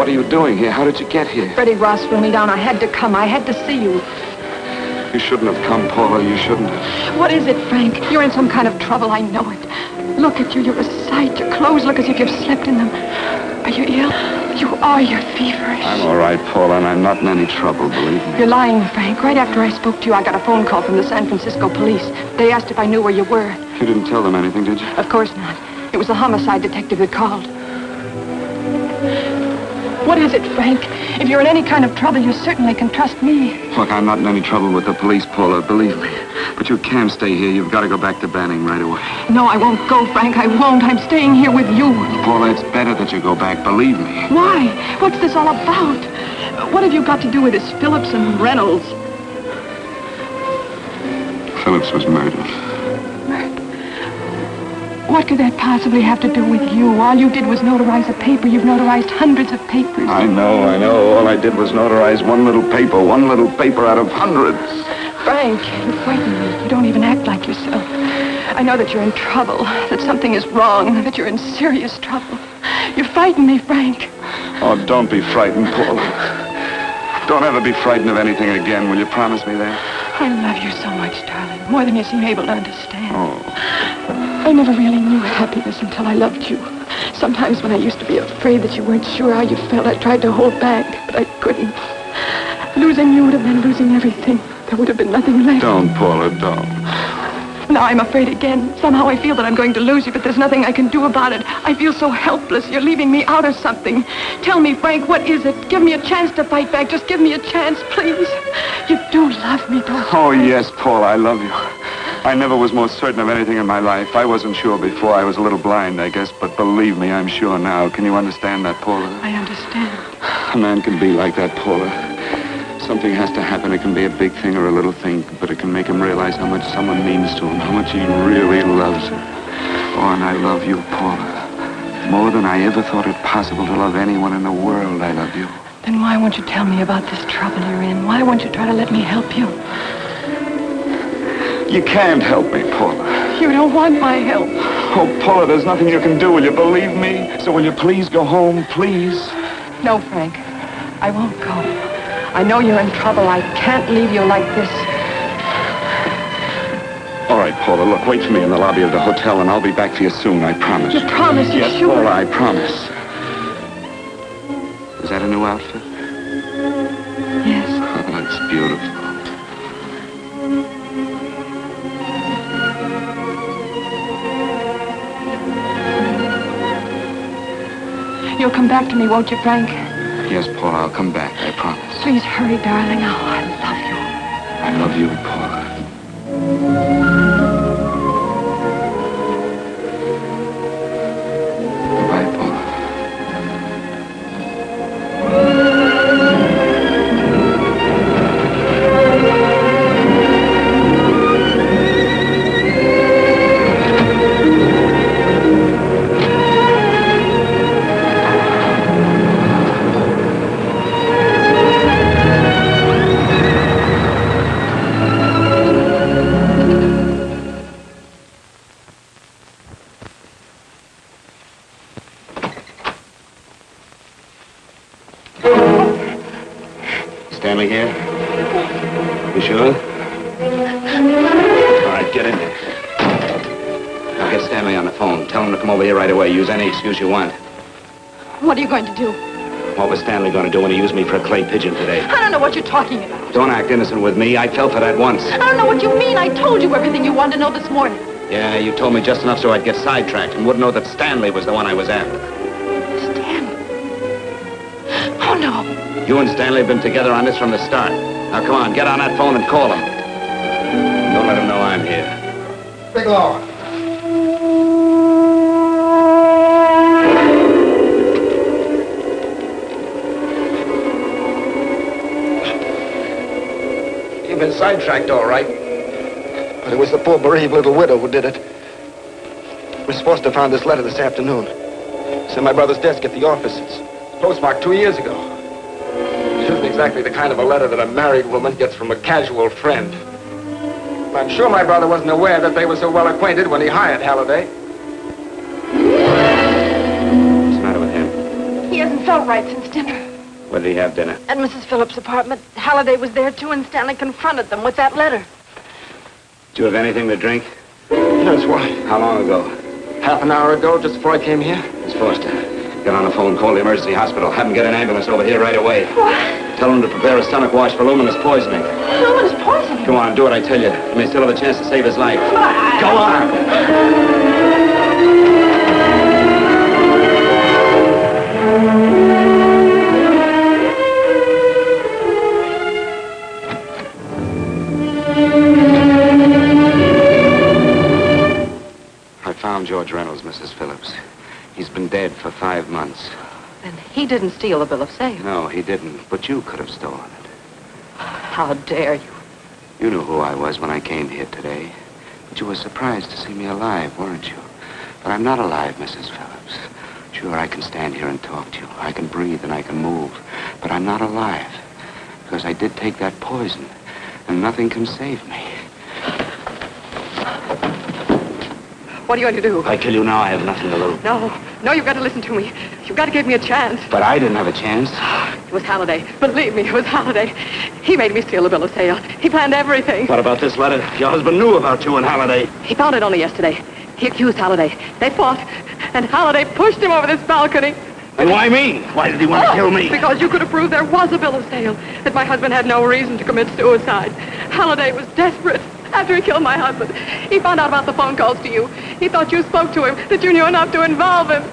what are you doing here? How did you get here? Freddie Ross flew me down. I had to come. I had to see you. You shouldn't have come, Paula. You shouldn't have. What is it, Frank? You're in some kind of trouble. I know it. Look at you. You're a sight. Your clothes look as if you've slept in them. Are you ill? You are. You're feverish. I'm all right, Paula, and I'm not in any trouble, believe me. You're lying, Frank. Right after I spoke to you, I got a phone call from the San Francisco police. They asked if I knew where you were. You didn't tell them anything, did you? Of course not. It was the homicide detective that called. What is it, Frank? If you're in any kind of trouble, you certainly can trust me. Look, I'm not in any trouble with the police, Paula, believe me. But you can't stay here. You've got to go back to Banning right away. No, I won't go, Frank. I won't. I'm staying here with you. Paula, it's better that you go back, believe me. Why? What's this all about? What have you got to do with this Phillips and Reynolds? Phillips was murdered. What could that possibly have to do with you? All you did was notarize a paper. You've notarized hundreds of papers. I know. All I did was notarize one little paper out of hundreds. Frank, you frighten me. You don't even act like yourself. I know that you're in trouble, that something is wrong, that you're in serious trouble. You frighten me, Frank. Oh, don't be frightened, Paula. Don't ever be frightened of anything again. Will you promise me that? I love you so much, darling. More than you seem able to understand. Oh. I never really knew happiness until I loved you. Sometimes when I used to be afraid that you weren't sure how you felt, I tried to hold back, but I couldn't. Losing you would have meant losing everything. There would have been nothing left. Don't, Paula, don't. Now I'm afraid again. Somehow I feel that I'm going to lose you, but there's nothing I can do about it. I feel so helpless. You're leaving me out of something. Tell me, Frank, what is it? Give me a chance to fight back. Just give me a chance, please. You do love me, don't you? Oh, yes, Paula, I love you. I never was more certain of anything in my life. I wasn't sure before. I was a little blind, I guess, but believe me, I'm sure now. Can you understand that, Paula? I understand. A man can be like that, Paula. Something has to happen. It can be a big thing or a little thing, but it can make him realize how much someone means to him, how much he really loves her. Oh, and I love you, Paula. More than I ever thought it possible to love anyone in the world, I love you. Then why won't you tell me about this trouble you're in? Why won't you try to let me help you? You can't help me, Paula. You don't want my help. Oh, Paula, there's nothing you can do. Will you believe me? So will you please go home, please? No, Frank. I won't go. I know you're in trouble. I can't leave you like this. All right, Paula, look, wait for me in the lobby of the hotel, and I'll be back for you soon, I promise. You promise? You're yes, sure? Paula, I promise. Is that a new outfit? Yes. Oh, it's beautiful. You'll come back to me, won't you, Frank? Yes, Paula, I'll come back, I promise. Please hurry, darling. Oh, I love you. I love you, Paula. Goodbye, Paula. Stanley here? You sure? All right, get in there. Now get Stanley on the phone. Tell him to come over here right away. Use any excuse you want. What are you going to do? What was Stanley going to do when he used me for a clay pigeon today? I don't know what you're talking about. Don't act innocent with me. I fell for that once. I don't know what you mean. I told you everything you wanted to know this morning. Yeah, you told me just enough so I'd get sidetracked and wouldn't know that Stanley was the one I was after. Stanley? Oh, no. You and Stanley have been together on this from the start. Now, come on, get on that phone and call him. Don't let him know I'm here. Bigelow. You've been sidetracked, all right. But it was the poor bereaved little widow who did it. We're supposed to have found this letter this afternoon. It's in my brother's desk at the office. It's postmarked 2 years ago. It isn't exactly the kind of a letter that a married woman gets from a casual friend. I'm sure my brother wasn't aware that they were so well acquainted when he hired Halliday. What's the matter with him? He hasn't felt right since dinner. Where did he have dinner? At Mrs. Phillips' apartment. Halliday was there, too, and Stanley confronted them with that letter. Did you have anything to drink? Yes, why? How long ago? Half an hour ago, just before I came here. Miss Foster, get on the phone, call the emergency hospital. Have them get an ambulance over here right away. What? Tell them to prepare a stomach wash for luminous poisoning. Luminous poisoning? Come on, do what I tell you. You may still have a chance to save his life. Go on! I found George Reynolds, Mrs. Phillips. He's been dead for 5 months. Then he didn't steal the bill of sale. No, he didn't. But you could have stolen it. How dare you? You knew who I was when I came here today. But you were surprised to see me alive, weren't you? But I'm not alive, Mrs. Phillips. Sure, I can stand here and talk to you. I can breathe and I can move. But I'm not alive. Because I did take that poison. And nothing can save me. What are you going to do? I kill you now, I have nothing to lose. No, you've got to listen to me. You've got to give me a chance. But I didn't have a chance. It was Halliday. Believe me, it was Halliday. He made me steal the bill of sale. He planned everything. What about this letter? Your husband knew about you and Halliday. He found it only yesterday. He accused Halliday. They fought, and Halliday pushed him over this balcony. And why me? Why did he want to kill me? Because you could have proved there was a bill of sale, that my husband had no reason to commit suicide. Halliday was desperate. After he killed my husband, he found out about the phone calls to you. He thought you spoke to him, that you knew enough to involve him.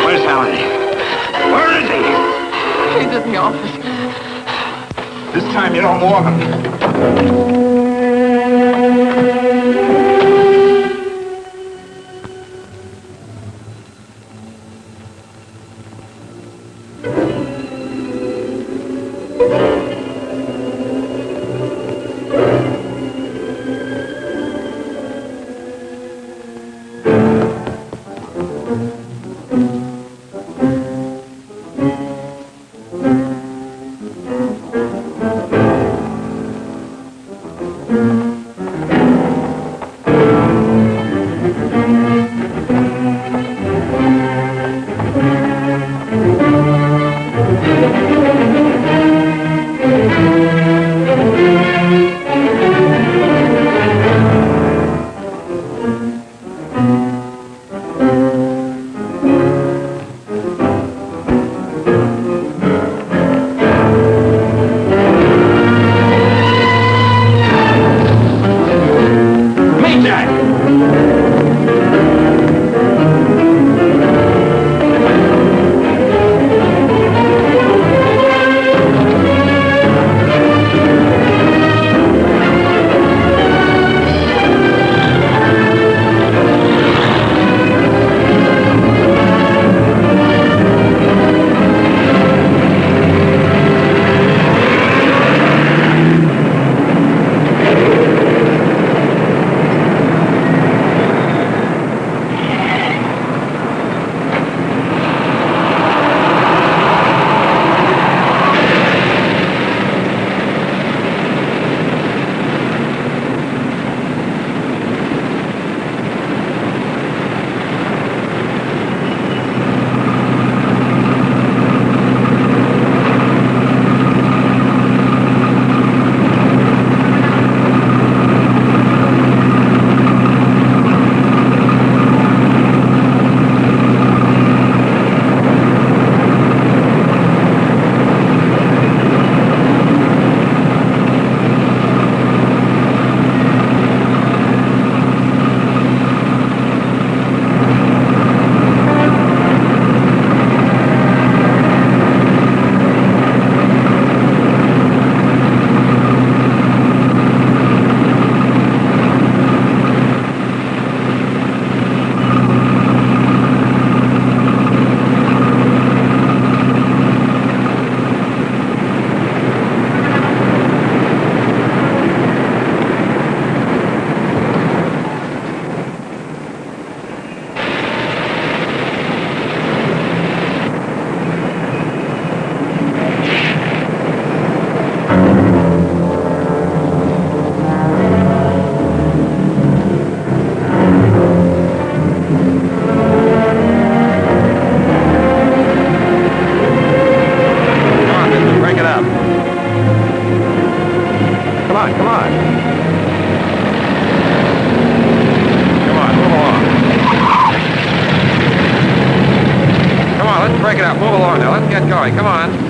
Where's Halliday? Where is he? He's in the office. This time you don't warn him. let's break it up. Move along now. Let's get going. Come on.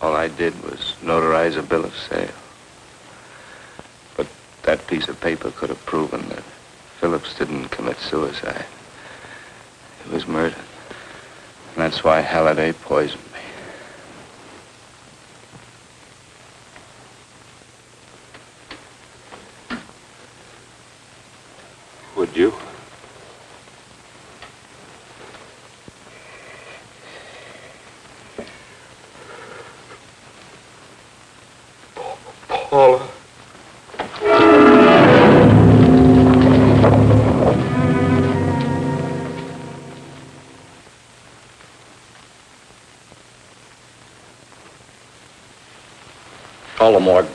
All I did was notarize a bill of sale. But that piece of paper could have proven that Phillips didn't commit suicide. He was murdered. And that's why Halliday poisoned me. Would you? Paula. Call the morgue.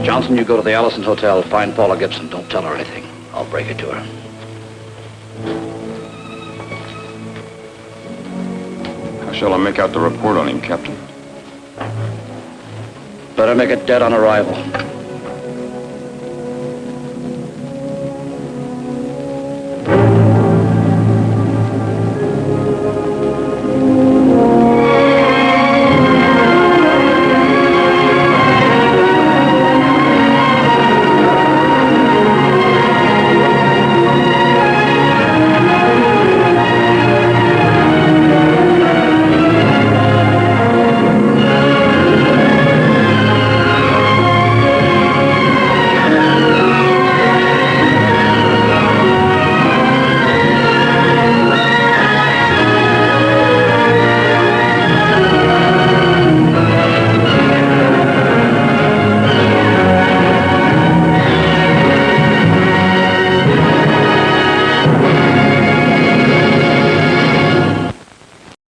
Johnson, you go to the Allison Hotel. Find Paula Gibson. Don't tell her anything. I'll break it to her. How shall I make out the report on him, Captain? Better make it dead on arrival.